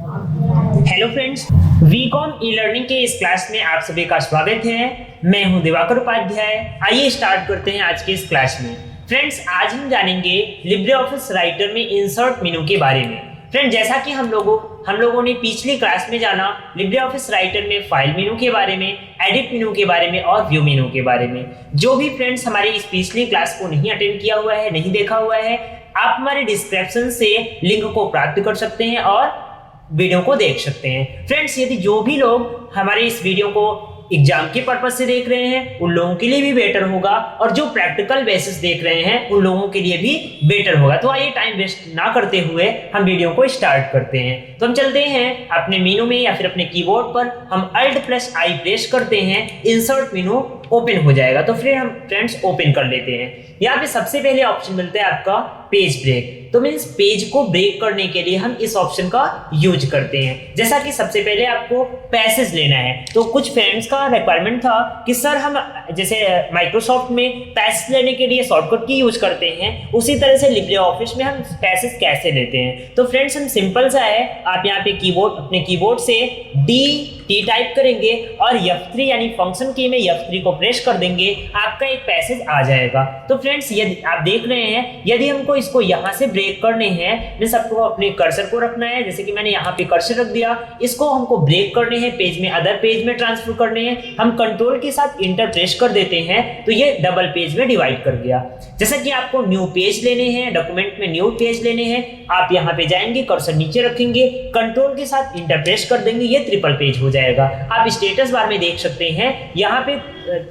Hello friends, WeCom e learning के इस class में आप सभी का स्वागत है। मैं हूं दिवाकर उपाध्याय। आइए स्टार्ट करते हैं आज के इस क्लास में। फ्रेंड्स, आज हम जानेंगे लिब्रे ऑफिस राइटर में इंसर्ट मेनू के बारे में। फ्रेंड, जैसा कि हम लोगों ने पिछली क्लास में जाना लिब्रे ऑफिस राइटर में फाइल मेनू के बारे में, एडिट मेनू के बारे में और व्यू मेनू के बारे में। जो भी फ्रेंड्स हमारी इस पिछली क्लास को नहीं अटेंड किया हुआ है, नहीं देखा हुआ है, आप हमारे डिस्क्रिप्शन से लिंक को प्राप्त कर सकते हैं और वीडियो को देख सकते हैं। फ्रेंड्स, यदि जो भी लोग हमारे इस वीडियो को एग्जाम के पर्पज से देख रहे हैं उन लोगों के लिए भी बेटर होगा, और जो प्रैक्टिकल बेसिस देख रहे हैं उन लोगों के लिए भी बेटर होगा। तो आइए टाइम वेस्ट ना करते हुए हम वीडियो को स्टार्ट करते हैं। तो हम चलते हैं अपने मेनू में या फिर अपने कीबोर्ड पर हम Alt+I प्रेस करते हैं, इंसर्ट मेनू ओपन हो जाएगा। तो फिर हम फ्रेंड्स ओपन कर लेते हैं। यहाँ पे सबसे पहले ऑप्शन मिलता है आपका पेज ब्रेक। तो मीन्स पेज को ब्रेक करने के लिए हम इस ऑप्शन का यूज करते हैं। जैसा कि सबसे पहले आपको पैसेज लेना है, तो कुछ फ्रेंड्स का रिक्वायरमेंट था कि सर हम जैसे माइक्रोसॉफ्ट में पैसेज लेने के लिए शॉर्टकट की यूज करते हैं, उसी तरह से लिब्रे ऑफिस में हम पैसेज कैसे लेते हैं। तो फ्रेंड्स, हम सिंपल सा है, आप यहाँ पे अपने कीबोर्ड से डी टाइप करेंगे और F3 यानी फंक्शन की में F3 को प्रेस कर देंगे, आपका एक पैसेज आ जाएगा। तो फ्रेंड्स, यदि आप देख रहे हैं, यदि हमको इसको यहाँ से ब्रेक करने हैं, मींस आपको अपने कर्सर को रखना है, जैसे कि मैंने यहाँ पे कर्सर रख दिया, इसको हमको ब्रेक करने हैं, पेज में अदर पेज में ट्रांसफर करने हैं, हम कंट्रोल के साथ इंटर प्रेस कर देते हैं, तो ये डबल पेज में डिवाइड कर दिया। जैसे कि आपको न्यू पेज लेने हैं, डॉक्यूमेंट में न्यू पेज लेने हैं, आप यहाँ पे जाएंगे, कर्सर नीचे रखेंगे, कंट्रोल के साथ इंटर प्रेस कर देंगे, ये ट्रिपल पेज हो जाएगा। आप स्टेटस बार में देख सकते हैं, यहाँ पे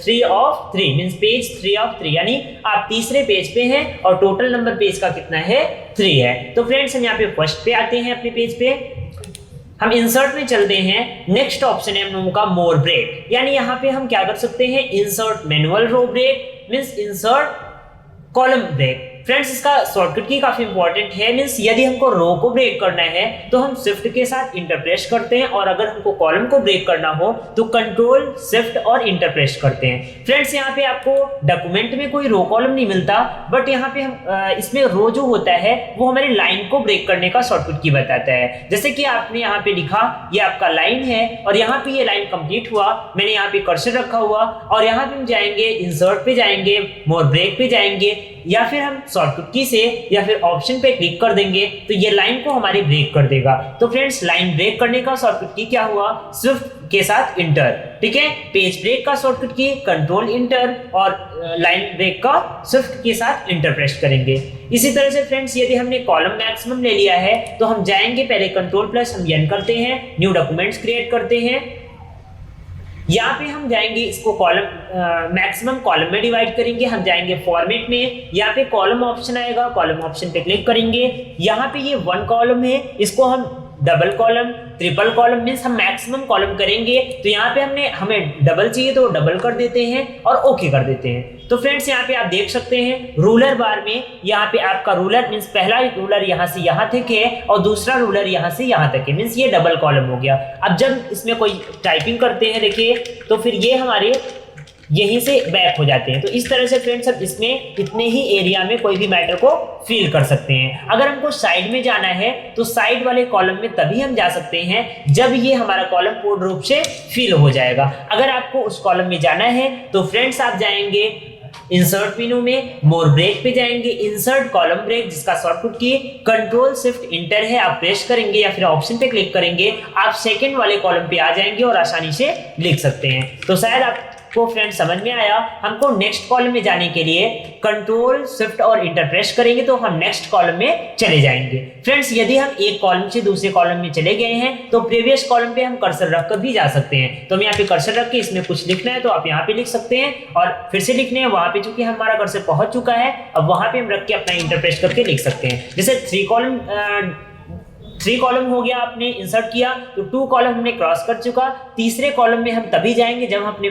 3 of 3 मींस पेज 3 of 3, यानी आप तीसरे पेज पे हैं और टोटल नंबर पेज का कितना है, 3 है। तो फ्रेंड्स, हम यहाँ पे फर्स्ट पे आते हैं, अपने पेज पे हम इंसर्ट में चलते हैं। नेक्स्ट ऑप्शन है हम लोगों का मोर ब्रेक, यानी यहाँ पे हम क्या कर सकते हैं, insert manual row break means insert column break. Friends, इसका शॉर्टकट की काफी इंपॉर्टेंट है, मींस यदि हमको रो को ब्रेक करना है तो हम शिफ्ट के साथ इंटर प्रेस करते हैं, और अगर हमको कॉलम को ब्रेक करना हो तो कंट्रोल शिफ्ट और इंटर प्रेस करते हैं। फ्रेंड्स, यहाँ पे आपको डॉक्यूमेंट में कोई रो कॉलम नहीं मिलता, बट यहाँ पे हम इसमें रो जो होता है वो हमारी लाइन को ब्रेक करने का शॉर्टकट की बताता है। जैसे कि आपने यहाँ पे लिखा, ये आपका लाइन है और यहाँ पे ये लाइन कंप्लीट हुआ, मैंने यहाँ पे कर्सर रखा हुआ और यहाँ पे हम जाएंगे, इंसर्ट पे जाएंगे, मोर ब्रेक पे जाएंगे, या फिर हम शॉर्टकट की से या फिर ऑप्शन पे क्लिक कर देंगे, तो ये लाइन को हमारी ब्रेक कर देगा। तो फ्रेंड्स, लाइन ब्रेक करने का शॉर्टकट की क्या हुआ, शिफ्ट के साथ इंटर, ठीक है। पेज ब्रेक का शॉर्टकट की कंट्रोल इंटर, और लाइन ब्रेक का शिफ्ट के साथ इंटर प्रेस करेंगे। इसी तरह से फ्रेंड्स, यदि हमने कॉलम मैक्सिमम ले लिया है तो हम जाएंगे, पहले कंट्रोल+ हम एन करते हैं, न्यू डॉक्यूमेंट्स क्रिएट करते हैं, यहाँ पे हम जाएंगे, इसको कॉलम मैक्सिमम कॉलम में डिवाइड करेंगे। हम जाएंगे फॉर्मेट में, यहाँ पे कॉलम ऑप्शन आएगा, कॉलम ऑप्शन पे क्लिक करेंगे, यहाँ पे ये 1 कॉलम है, इसको हम double column, triple column means हम मैक्सिमम कॉलम करेंगे। तो यहाँ पे हमें डबल चाहिए तो डबल कर देते हैं और ओके कर देते हैं। तो फ्रेंड्स, यहाँ पे आप देख सकते हैं रूलर बार में, यहाँ पे आपका रूलर मींस पहला रूलर यहाँ से यहाँ तक है और दूसरा रूलर यहाँ से यहाँ तक है, मींस ये डबल कॉलम हो गया। अब जब इसमें कोई टाइपिंग करते हैं, देखिए, तो फिर ये हमारे यहीं से बैक हो जाते हैं। तो इस तरह से फ्रेंड्स, अब इसमें इतने ही एरिया में कोई भी मैटर को फिल कर सकते हैं। अगर हमको साइड में जाना है तो साइड वाले कॉलम में तभी हम जा सकते हैं जब ये हमारा कॉलम पूर्ण रूप से फिल हो जाएगा। अगर आपको उस कॉलम में जाना है तो फ्रेंड्स, आप जाएंगे इंसर्ट मेनू में, मोर ब्रेक पे जाएंगे, इंसर्ट कॉलम ब्रेक, जिसका शॉर्टकट की कंट्रोल शिफ्ट इंटर है, आप प्रेस करेंगे या फिर ऑप्शन पे क्लिक करेंगे, आप सेकंड वाले कॉलम पे आ जाएंगे और आसानी से लिख सकते हैं। तो शायद आपको फ्रेंड समझ में आया। हमको नेक्स्ट कॉलम में जाने के लिए कंट्रोल शिफ्ट और इंटर प्रेस करेंगे तो हम नेक्स्ट कॉलम में चले जाएंगे। फ्रेंड्स, यदि हम एक कॉलम से दूसरे कॉलम में चले गए हैं तो प्रीवियस कॉलम पे हम कर्सर रख कर भी जा सकते हैं। तो हम यहाँ पे कर्सर रख के इसमें कुछ लिखना है तो आप यहाँ पे लिख सकते हैं, और फिर से लिखने हैं वहां पे, चूंकि हमारा कर्सर पहुंच चुका है, अब वहां पे हम रख के अपना इंटर प्रेस करके लिख सकते हैं। जैसे 3 कॉलम हो गया, आपने इंसर्ट किया तो 2 कॉलम हमने क्रॉस कर चुका। तीसरे कॉलम में हम तभी जाएंगे जब हम अपने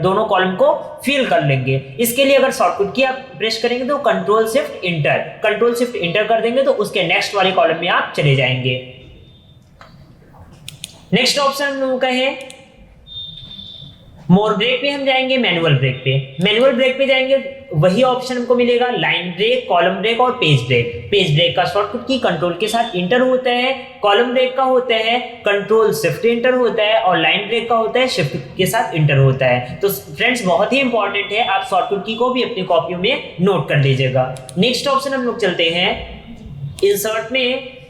दोनों कॉलम को फिल कर लेंगे। इसके लिए अगर शॉर्टकट की आप प्रेस करेंगे तो कंट्रोल शिफ्ट इंटर कर देंगे तो उसके नेक्स्ट वाले कॉलम में आप चले जाएंगे। नेक्स्ट ऑप्शन हम लोगों का है मोर ब्रेक पे हम जाएंगे मैनुअल ब्रेक पे। मैनुअल ब्रेक पे जाएंगे, वही ऑप्शन हमको मिलेगा लाइन ब्रेक, कॉलम ब्रेक और पेज ब्रेक। पेज ब्रेक का शॉर्टकट की कंट्रोल के साथ इंटर होता है, कॉलम ब्रेक का होता है कंट्रोल शिफ्ट इंटर होता है, और लाइन ब्रेक का होता है शिफ्ट के साथ इंटर होता है। तो फ्रेंड्स बहुत ही इंपॉर्टेंट है, आप शॉर्टकट की को भी अपनी कॉपियों में नोट कर लीजिएगा। नेक्स्ट ऑप्शन हम लोग चलते हैं इंसर्ट में।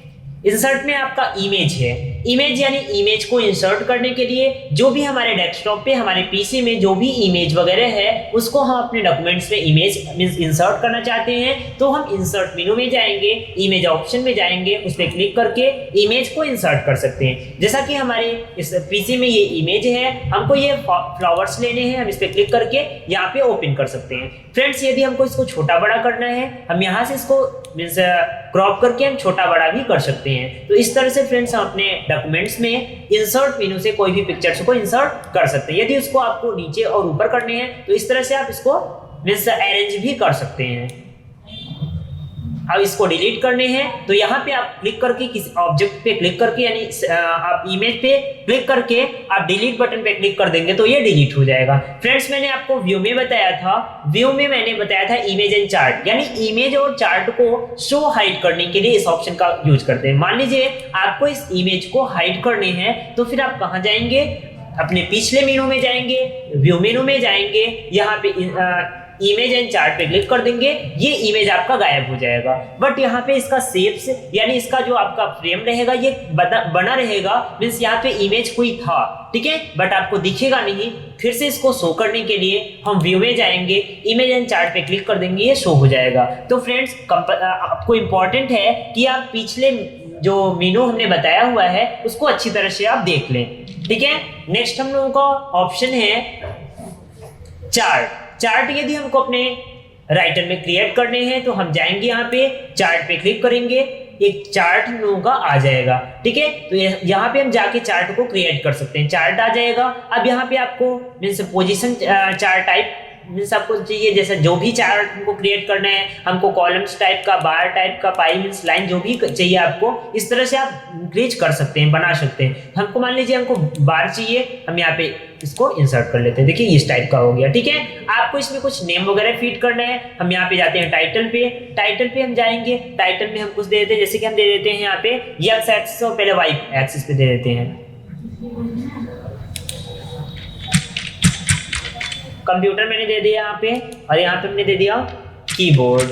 इंसर्ट में आपका इमेज है। इमेज यानी इमेज को इंसर्ट करने के लिए जो भी हमारे डेस्कटॉप पे, हमारे पीसी में जो भी इमेज वगैरह है उसको हम अपने डॉक्यूमेंट्स में इमेज मींस इंसर्ट करना चाहते हैं, तो हम इंसर्ट मेनू में जाएंगे, इमेज ऑप्शन में जाएंगे, उस पर क्लिक करके इमेज को इंसर्ट कर सकते हैं। जैसा कि हमारे इस पीसी में ये इमेज है, हमको ये फ्लावर्स लेने हैं, हम इस पर क्लिक करके यहाँ पे ओपन कर सकते हैं। फ्रेंड्स यदि हमको इसको छोटा बड़ा करना है, हम यहाँ से इसको मींस क्रॉप करके हम छोटा बड़ा भी कर सकते हैं। तो इस तरह से फ्रेंड्स हम अपने डॉक्यूमेंट्स में इंसर्ट मेनू से कोई भी पिक्चर्स को इंसर्ट कर सकते हैं। यदि उसको आपको नीचे और ऊपर करने हैं तो इस तरह से आप इसको मींस अरेंज भी कर सकते हैं। अब इसको डिलीट करने हैं तो यहाँ पे आप क्लिक करके किसी ऑब्जेक्ट पे क्लिक करके यानी आप इमेज पे क्लिक करके आप डिलीट बटन पे क्लिक कर देंगे तो ये डिलीट हो जाएगा। फ्रेंड्स मैंने आपको व्यू में बताया था, व्यू में मैंने बताया था इमेज एंड चार्ट, यानी इमेज और चार्ट को शो हाइड करने के लिए इस ऑप्शन का यूज करते हैं। मान लीजिए आपको इस इमेज को हाइड करने हैं तो फिर आप कहाँ जाएंगे, अपने पिछले मेनू में जाएंगे, व्यू मेनू में जाएंगे, यहाँ पे इमेज एंड चार्ट पे क्लिक कर देंगे, ये इमेज आपका गायब हो जाएगा। बट यहाँ पे इसका शेप्स यानी इसका जो आपका फ्रेम रहेगा ये बना रहेगा, मींस यहाँ पे इमेज कोई था, ठीक है, बट आपको दिखेगा नहीं। फिर से इसको शो करने के लिए हम व्यू में जाएंगे, इमेज एंड चार्ट पे क्लिक कर देंगे, ये शो हो जाएगा। तो फ्रेंड्स आपको इंपॉर्टेंट है कि आप पिछले जो मेनू हमने बताया हुआ है उसको अच्छी तरह से आप देख लें, ठीक है। नेक्स्ट हम लोगों का ऑप्शन है चार्ट। चार्ट यदि हमको अपने राइटर में क्रिएट करने हैं तो हम जाएंगे यहाँ पे चार्ट पे क्लिक करेंगे, एक चार्ट हम लोगों का आ जाएगा, ठीक है। तो यहाँ पे हम जाके चार्ट को क्रिएट कर सकते हैं, चार्ट आ जाएगा। अब यहाँ पे आपको means position chart type means आपको चाहिए, जैसा जो भी चार्ट हमको क्रिएट करना है, हमको कॉलम्स टाइप का, बार टाइप का, पाई मीन्स लाइन, जो भी चाहिए आपको इस तरह से आप क्रिएट कर सकते हैं, बना सकते हैं। हमको मान लीजिए हमको बार चाहिए, हम यहाँ पे इसको इंसर्ट कर लेते हैं, देखिए इस टाइप का हो गया, ठीक है। आपको इसमें कुछ नेम वगैरह फीड करना है, हम यहाँ पे जाते हैं टाइटल पे, टाइटल पे हम जाएंगे, टाइटल में हम कुछ दे देते हैं, जैसे कि हम दे देते हैं यहाँ पे एक्स एक्सिस और पहले वाई एक्सिस पे दे देते हैं। कंप्यूटर मैंने दे दिया यहाँ पे, और यहाँ पे हमने दे दिया कीबोर्ड।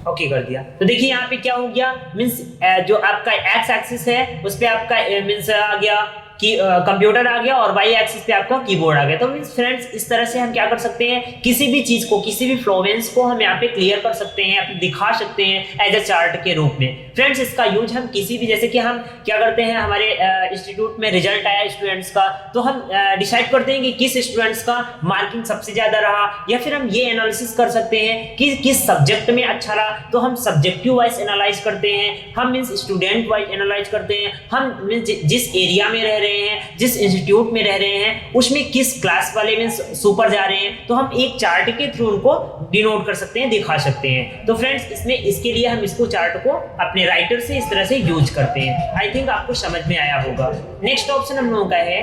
ओके कर दिया। तो देखिए यहाँ पे क्या हो गया, मींस जो आपका एक्स एक्सिस है उस पे आपका मींस आ गया कि कंप्यूटर आ गया, और वाई एक्सिस पे आपका कीबोर्ड आ गया। तो मींस फ्रेंड्स इस तरह से हम क्या कर सकते हैं, किसी भी चीज को, किसी भी फ्लोवेंस को हम यहाँ पे क्लियर कर सकते हैं, दिखा सकते हैं एज ए चार्ट के रूप में। फ्रेंड्स इसका यूज हम किसी भी, जैसे कि हम क्या करते हैं, हमारे इंस्टीट्यूट में रिजल्ट आया स्टूडेंट्स का, तो हम डिसाइड करते हैं कि किस स्टूडेंट्स का मार्किंग सबसे ज्यादा रहा, या फिर हम ये एनालिसिस कर सकते हैं कि किस सब्जेक्ट में अच्छा रहा, तो हम सब्जेक्टिव वाइज एनालाइज करते हैं, हम मींस स्टूडेंट वाइज एनालाइज करते हैं, हम मींस जिस एरिया में रह रहे हैं, जिस इंस्टीट्यूट में रह रहे हैं, उसमें किस क्लास वाले में सुपर जा रहे हैं, तो हम एक चार्ट के थ्रू उनको डिनोट कर सकते हैं, दिखा सकते हैं। तो फ्रेंड्स इसमें इसके लिए हम इसको चार्ट को अपने राइटर से इस तरह से यूज करते हैं। आई थिंक आपको समझ में आया होगा। नेक्स्ट ऑप्शन हम लोगों का है,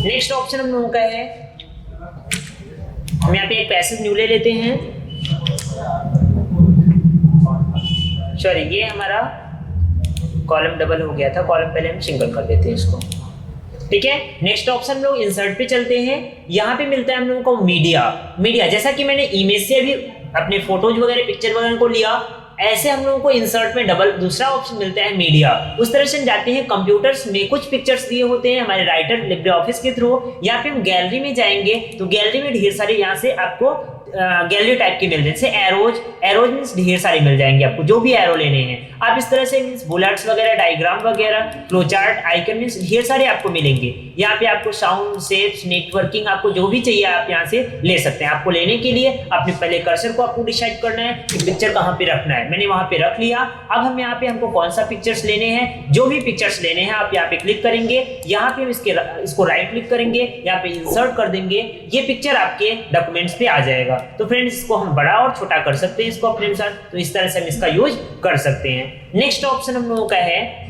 नेक्स्ट ऑप्शन हम लोगों का है, हम यहाँ पे एक पैसेज न्यू ले लेते हैं, सॉरी ये हमारा कॉलम डबल हो गया था, कॉलम पहले हम सिंगल कर देते हैं इसको, ठीक है। नेक्स्ट ऑप्शन हम लोग इंसर्ट पे चलते हैं। यहाँ पे मिलता है हम लोगों को मीडिया। मीडिया जैसा कि मैंने इमेज से भी अपने फोटोज वगैरह, पिक्चर वगैरह को लिया, ऐसे हम लोगों को इंसर्ट में डबल दूसरा ऑप्शन मिलता है मीडिया। उस तरह से हम जाते हैं कंप्यूटर्स में, कुछ पिक्चर्स दिए होते हैं हमारे राइटर लिब्रे ऑफिस के थ्रू, यहाँ पे हम गैलरी में जाएंगे तो गैलरी में ढेर सारे यहाँ से आपको गैलरी टाइप के मिल जाए, जैसे एरोज मींस ढेर सारे मिल जाएंगे आपको, जो भी एरो लेने हैं आप इस तरह से मींस बुलेट्स वगैरह, डायग्राम वगैरह, फ्लो चार्ट, आइकन मींस ढेर सारे आपको मिलेंगे। यहाँ पे आपको साउंड, शेप्स, नेटवर्किंग, आपको जो भी चाहिए आप यहाँ से ले सकते हैं। आपको लेने के लिए अपने पहले कर्सर को आपको डिसाइड करना है कि पिक्चर कहाँ पे रखना है, मैंने वहां पे रख लिया। अब हम यहाँ पे हमको कौन सा पिक्चर्स लेने हैं, जो भी पिक्चर्स लेने हैं आप यहाँ पे क्लिक करेंगे, यहाँ पे हम इसको राइट क्लिक करेंगे, यहाँ पे इंसर्ट कर देंगे, ये पिक्चर आपके डॉक्यूमेंट्स पे आ जाएगा। जाएगा। तो फ्रेंड्स इसको हम बड़ा और छोटा कर सकते हैं इसको अपने अनुसार, तो इस तरह से हम इसका यूज कर सकते हैं। नेक्स्ट ऑप्शन हम लोगों का है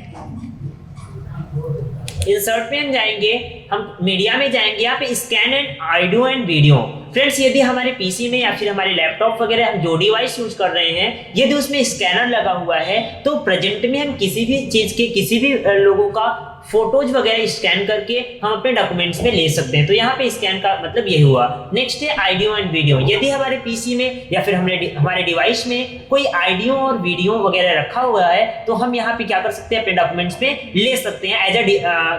इंसर्ट में हम जाएंगे, हम मीडिया में जाएंगे, यहाँ पे scan and audio and video. Friends यदि हमारे पीसी में या फिर हमारे लैपटॉप वगैरह हम जो डिवाइस यूज कर रहे हैं यदि उसमें स्कैनर लगा हुआ है तो प्रेजेंट में हम किसी भी चीज के किसी भी लोगों का फोटोज वगैरह स्कैन करके हम अपने डॉक्यूमेंट्स में ले सकते हैं। तो यहाँ पे स्कैन का मतलब यही हुआ। नेक्स्ट है ऑडियो एंड वीडियो। यदि हमारे पीसी में या फिर हमारे डिवाइस में कोई ऑडियो और वीडियो वगैरह रखा हुआ है तो हम यहाँ पे क्या कर सकते हैं, अपने डॉक्यूमेंट्स में ले सकते हैं एज ए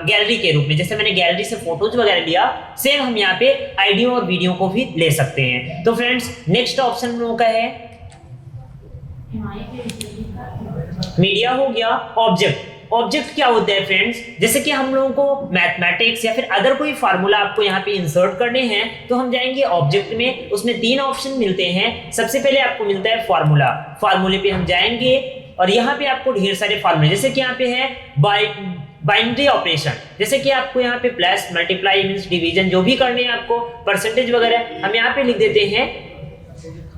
गैलरी के रूप में। जैसे मैंने गैलरी से फोटोज वगैरह लिया, सेम हम यहाँ पे ऑडियो और वीडियो को भी ले सकते हैं। तो फ्रेंड्स नेक्स्ट ऑप्शन हम लोगों का है मीडिया हो गया। ऑब्जेक्ट, ऑब्जेक्ट क्या होता है फ्रेंड्स, जैसे कि हम लोगों को मैथमेटिक्स या फिर अदर कोई फार्मूला आपको यहाँ पे इंसर्ट करने हैं तो हम जाएंगे ऑब्जेक्ट में, उसमें 3 ऑप्शन मिलते हैं। सबसे पहले आपको मिलता है फार्मूला, फार्मूले पे हम जाएंगे और यहाँ पे आपको ढेर सारे फार्मूले, जैसे कि यहाँ पे है बाइनरी ऑपरेशन, जैसे कि आपको यहाँ पे प्लस मल्टीप्लाई मींस डिवीजन जो भी करने हैं आपको, परसेंटेज वगैरह हम यहाँ पे लिख देते हैं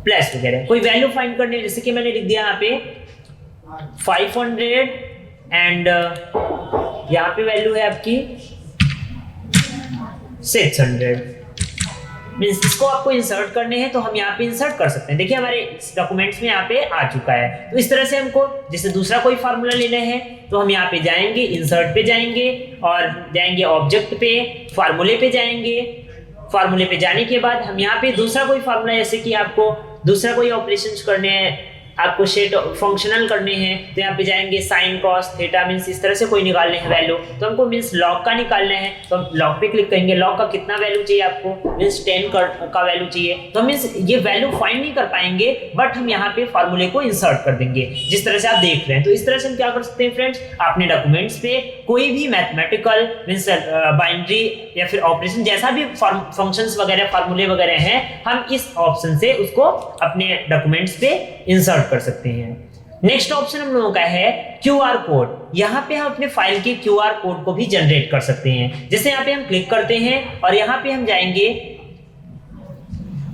प्लस वगैरह। कोई वैल्यू फाइंड करनी है, जैसे कि मैंने लिख दिया यहाँ पे 500 एंड यहाँ पे वैल्यू है आपकी 600 मींस इसको आपको इंसर्ट करने हैं तो हम यहाँ पे इंसर्ट कर सकते हैं। देखिए हमारे डॉक्यूमेंट्स में यहाँ पे आ चुका है। तो इस तरह से हमको जैसे दूसरा कोई फार्मूला लेना है तो हम यहाँ पे जाएंगे, इंसर्ट पे जाएंगे और जाएंगे ऑब्जेक्ट पे, फार्मूले पे जाएंगे। फार्मूले पे जाने के बाद हम यहाँ पे दूसरा कोई फार्मूला, जैसे कि आपको दूसरा कोई ऑपरेशंस करने हैं, आपको सेट फंक्शनल करने हैं तो यहाँ पे जाएंगे साइन कॉस थीटा मींस इस तरह से कोई निकालने हैं वैल्यू, तो हमको मींस लॉग का निकालना है तो हम लॉग पे क्लिक करेंगे। लॉग का कितना वैल्यू चाहिए आपको, मींस 10 का वैल्यू चाहिए, तो मींस ये वैल्यू फाइंड नहीं कर पाएंगे बट हम यहाँ पे फार्मूले को इंसर्ट कर देंगे जिस तरह से आप देख रहे हैं। तो इस तरह से हम क्या कर सकते हैं फ्रेंड्स, अपने डॉक्यूमेंट्स पे कोई भी मैथमेटिकल मींस बाइनरी या फिर ऑपरेशन जैसा भी फंक्शंस वगैरह फार्मूले वगैरह हैं हम इस ऑप्शन से उसको अपने डॉक्यूमेंट्स पे इंसर्ट कर सकते हैं। नेक्स्ट ऑप्शन हम लोगों का है क्यूआर कोड। यहाँ पे हम अपने फाइल के क्यूआर कोड को भी जनरेट कर सकते हैं। जैसे यहाँ पे हम क्लिक करते हैं और यहाँ पे हम जाएंगे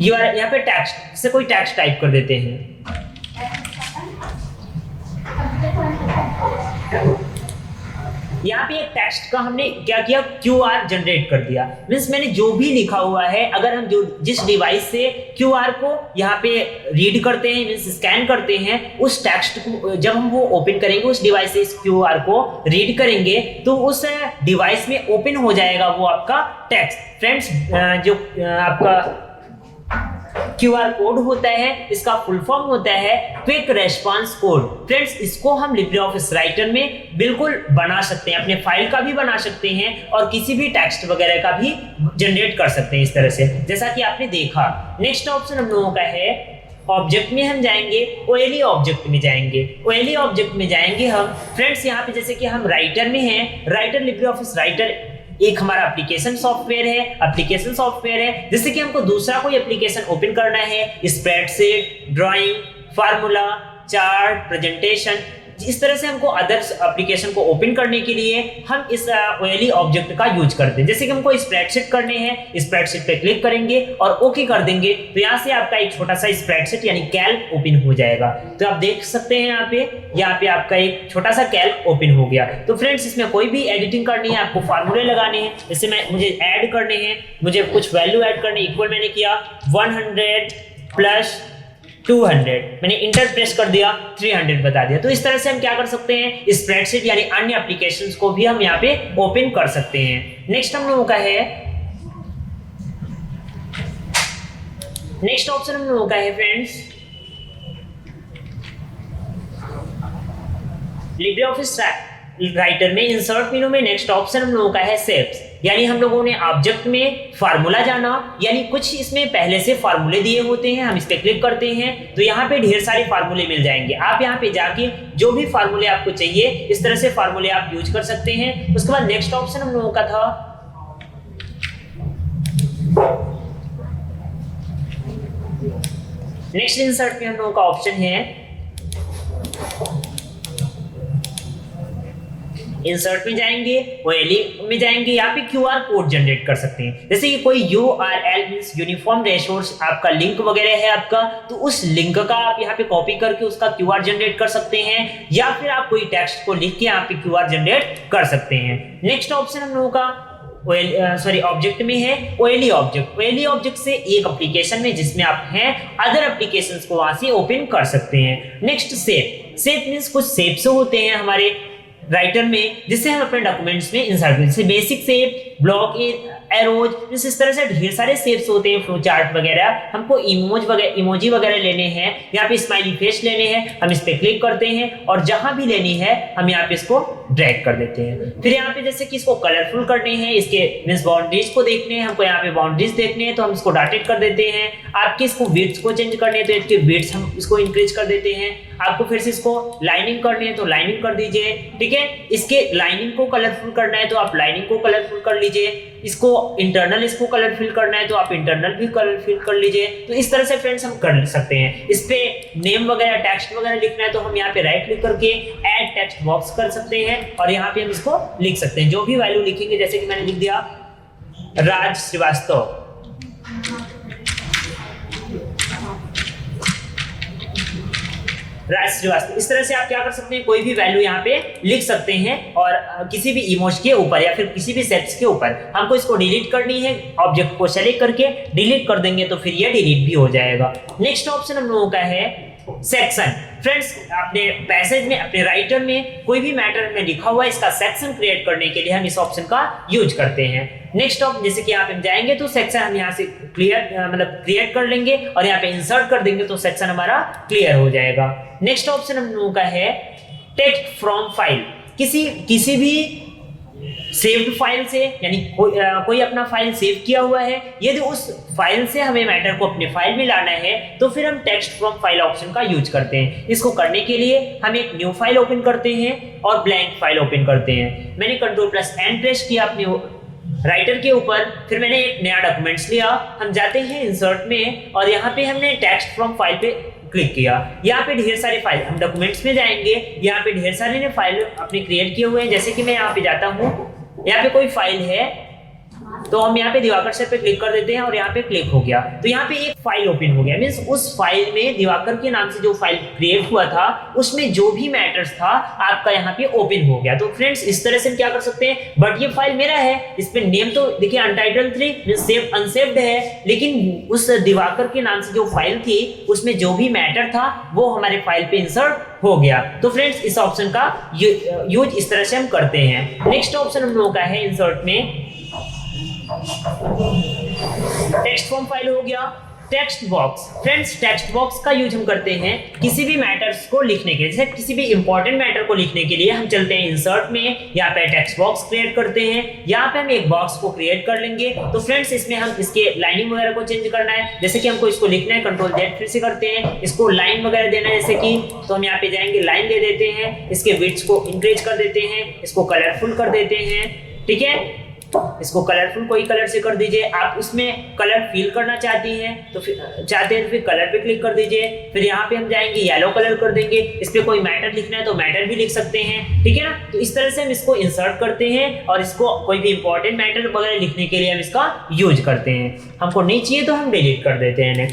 यहाँ पे टेक्स्ट से कोई टेक्स्ट टाइप कर देते हैं। यहाँ पे एक टेक्स्ट का हमने क्या किया, क्यूआर जनरेट कर दिया। मींस मैंने जो भी लिखा हुआ है अगर हम जिस डिवाइस से क्यूआर को यहाँ पे रीड करते हैं मींस स्कैन करते हैं, उस टेक्स्ट को जब हम वो ओपन करेंगे उस डिवाइस से इस क्यूआर को रीड करेंगे तो उस डिवाइस में ओपन हो जाएगा वो आपका टेक्स्ट। फ्रेंड्स जो आपका क्यूआर कोड होता है इसका फुल फॉर्म होता है क्विक रेस्पॉन्स कोड। फ्रेंड्स इसको हम लिब्रियोफिस राइटर में बिल्कुल बना सकते हैं, अपने फाइल का भी बना सकते हैं और किसी भी टेक्स्ट वगैरह का भी जनरेट कर सकते हैं इस तरह से, जैसा कि आपने देखा। नेक्स्ट ऑप्शन हम लोगों का है ऑब्जेक्ट में हम जाएंगे, ओएलई ऑब्जेक्ट में जाएंगे। ओएलई ऑब्जेक्ट में जाएंगे हम फ्रेंड्स यहाँ पे जैसे कि हम राइटर में हैं, राइटर लिब्रियोफिस राइटर एक हमारा एप्लीकेशन सॉफ्टवेयर है। जैसे कि हमको दूसरा कोई एप्लीकेशन ओपन करना है, spreadsheet, drawing, formula, chart, presentation, इस तरह से हमको अदर एप्लीकेशन को ओपन करने के लिए हम इस ओएलई ऑब्जेक्ट का यूज करते हैं। जैसे कि हमको स्प्रेडशीट करने हैं, स्प्रेडशीट पे क्लिक करेंगे और ओके कर देंगे तो यहाँ से आपका एक छोटा सा स्प्रेडशीट यानी कैल्क ओपन हो जाएगा। तो आप देख सकते हैं यहाँ पे आपका एक छोटा सा कैल्क ओपन हो गया। तो फ्रेंड्स इसमें कोई भी एडिटिंग करनी है, आपको फार्मूले लगाने हैं, जैसे मुझे ऐड करने हैं, मुझे कुछ वैल्यू ऐड करने, इक्वल मैंने किया 100 प्लस 200, मैंने इंटर प्रेस कर दिया 300 बता दिया। तो इस तरह से हम क्या कर सकते हैं, स्प्रेडशीट यानी अन्य एप्लीकेशंस को भी हम यहाँ पे ओपन कर सकते हैं। नेक्स्ट हम लोगों का है नेक्स्ट ऑप्शन हम लोगों का है फ्रेंड्स लिब्रियोफिस राइटर में इंसर्ट मेनू में नेक्स्ट ऑप्शन हम लोगों का है शेप्स, यानी हम लोगों ने ऑब्जेक्ट में फार्मूला जाना, यानी कुछ इसमें पहले से फार्मूले दिए होते हैं, हम इस पे क्लिक करते हैं तो यहाँ पे ढेर सारे फार्मूले मिल जाएंगे। आप यहाँ पे जाके जो भी फार्मूले आपको चाहिए इस तरह से फार्मूले आप यूज कर सकते हैं। उसके बाद नेक्स्ट ऑप्शन हम लोगों का था नेक्स्ट इंसर्ट में हम लोगों का ऑप्शन है इंसर्ट में जाएंगे, ओएलई में जाएंगे, यहाँ पे क्यूआर कोड जनरेट कर सकते हैं। जैसे कि कोई यूआरएल मींस यूनिफॉर्म रिसोर्स आपका लिंक वगैरह है आपका, तो उस लिंक का आप यहाँ पे कॉपी करके उसका क्यूआर जनरेट कर सकते हैं, या फिर आप कोई टेक्स्ट को लिख के यहाँ पे क्यूआर जनरेट कर सकते हैं। नेक्स्ट ऑप्शन हम लोगों का ऑब्जेक्ट में है ओएलई ऑब्जेक्ट। ओएलई ऑब्जेक्ट से एक एप्लीकेशन में जिसमें आप हैं अदर एप्लीकेशंस को वहां से ओपन कर सकते हैं। Next shape. शेप मींस कुछ शेप्स होते हैं हमारे राइटर में जिससे हम अपने डॉक्यूमेंट्स में इंसर्ट करते हैं। बेसिक शेप, ब्लॉक एरोज, इस तरह से ढेर सारे शेप्स होते हैं, फ्लो चार्ट वगैरह। हमको इमोजी वगैरह लेने हैं, यहाँ पे स्माइली फेस लेने हैं, हम इस पे क्लिक करते हैं और जहां भी लेनी है हम यहाँ पे इसको ड्रैग कर देते हैं। फिर यहाँ पे जैसे कि इसको कलरफुल करने हैं, इसके मींस बाउंड्रीज को देखने हैं, हमको यहाँ पे बाउंड्रीज देखने हैं तो हम इसको डॉटेड कर देते हैं। आपके इसको विड्थ को चेंज करने हैं तो इसके विड्थ हम इसको इंक्रीज कर देते हैं। आपको फिर से इसको लाइनिंग करनी है तो लाइनिंग कर दीजिए, ठीक है। इसके लाइनिंग को कलरफुल करना है तो आप लाइनिंग को कलरफुल कर लीजिए। इसको इंटरनल इसको कलरफुल करना है तो आप इंटरनल भी कलरफुल कर लीजिए। तो इस तरह से फ्रेंड्स हम कर सकते हैं। इस पे नेम वगैरह टेक्स्ट वगैरह लिखना है तो हम यहाँ पे राइट क्लिक करके ऐड टेक्स्ट बॉक्स कर सकते हैं और यहाँ पे हम इसको लिख सकते हैं। जो भी वैल्यू लिखेंगे, जैसे कि मैंने लिख दिया राज श्रीवास्तव, राज श्रीवास्तव, इस तरह से आप क्या कर सकते हैं, कोई भी वैल्यू यहाँ पे लिख सकते हैं और किसी भी इमोज के ऊपर या फिर किसी भी सेट्स के ऊपर। हमको इसको डिलीट करनी है, ऑब्जेक्ट को सेलेक्ट करके डिलीट कर देंगे तो फिर ये डिलीट भी हो जाएगा। नेक्स्ट ऑप्शन हम लोगों का है सेक्शन। फ्रेंड्स, अपने पैसेज में, अपने राइटर में कोई भी मैटर में लिखा हुआ है, इसका सेक्शन क्रिएट करने के लिए हम इस ऑप्शन का यूज करते हैं। नेक्स्ट ऑप्शन, जैसे कि यहाँ पे हम जाएंगे तो सेक्शन हम यहाँ से क्रिएट कर लेंगे और यहाँ पे इंसर्ट कर देंगे तो सेक्शन हमारा क्लियर हो जाएगा। नेक्स्ट ऑप्शन हम लोगों का है टेक्स्ट फ्रॉम फाइल। किसी भी सेव्ड फाइल से, यानी कोई अपना फाइल सेव किया हुआ है, यदि उस फाइल से हमें मैटर को अपने फाइल में लाना है तो फिर हम टेक्स्ट फ्रॉम फाइल ऑप्शन का यूज करते हैं। इसको करने के लिए हम एक न्यू फाइल ओपन करते हैं और ब्लैंक फाइल ओपन करते हैं। मैंने Ctrl+N प्रेस किया अपने राइटर के ऊपर, फिर मैंने एक नया डॉक्यूमेंट्स लिया। हम जाते हैं इंसर्ट में और यहाँ पे हमने टेक्स्ट फ्रॉम फाइल पे क्लिक किया। यहाँ पे ढेर सारे फाइल, हम डॉक्यूमेंट्स में जाएंगे, यहाँ पे ढेर सारे ने फाइल अपने क्रिएट किए हुए हैं। जैसे कि मैं यहाँ पे जाता हूँ, यहाँ पे कोई फाइल है तो हम यहाँ पे दिवाकर सर पे क्लिक कर देते हैं और यहाँ पे क्लिक हो गया तो यहाँ पे एक फाइल ओपन हो गया। मींस उस फाइल में दिवाकर के नाम से जो फाइल क्रिएट हुआ था उसमें जो भी मैटर्स था आपका यहाँ पे ओपन हो गया। तो फ्रेंड्स, इस तरह से हम क्या कर सकते हैं, बट ये फाइल मेरा है, इस पे नेम तो देखिए अनटाइटल्ड 3 सेव अनसेव्ड है, लेकिन उस दिवाकर के नाम से जो फाइल थी उसमें जो भी मैटर था वो हमारे फाइल पे इंसर्ट हो गया। तो फ्रेंड्स, इस ऑप्शन का यूज इस तरह से हम करते हैं। नेक्स्ट ऑप्शन हम लोगों का है इंसर्ट में टेक्स्ट फॉर्म फाइल हो गया। Text box. Friends, text box का यूज हम करते हैं किसी भी मैटर्स को लिखने के लिए, जैसे किसी भी इंपॉर्टेंट मैटर को लिखने के लिए हम चलते हैं इंसर्ट में, यहाँ पे टेक्स्ट बॉक्स क्रिएट करते हैं। यहाँ पे हम एक बॉक्स को क्रिएट कर लेंगे। तो फ्रेंड्स, इसमें हम इसके लाइनिंग वगैरह को चेंज करना है। जैसे कि हमको इसको लिखना है, Ctrl+Z फिर से करते हैं, इसको लाइन वगैरह देना है जैसे कि, तो हम यहाँ पे जाएंगे, लाइन दे देते हैं, इसके विड्थ को इंक्रीज कर देते हैं, इसको कलरफुल कर देते हैं, ठीक है। इसको कलरफुल कोई कलर से कर दीजिए। आप उसमें कलर फील करना चाहते हैं तो फिर कलर पे क्लिक कर दीजिए। फिर यहाँ पे हम जाएंगे, येलो कलर कर देंगे। इस पे कोई मैटर लिखना है तो मैटर भी लिख सकते हैं, ठीक है ना। तो इस तरह से हम इसको इंसर्ट करते हैं और इसको कोई भी इंपॉर्टेंट मैटर वगैरह लिखने के लिए हम इसका यूज करते हैं। हमको नहीं चाहिए तो हम डिलीट कर देते हैं।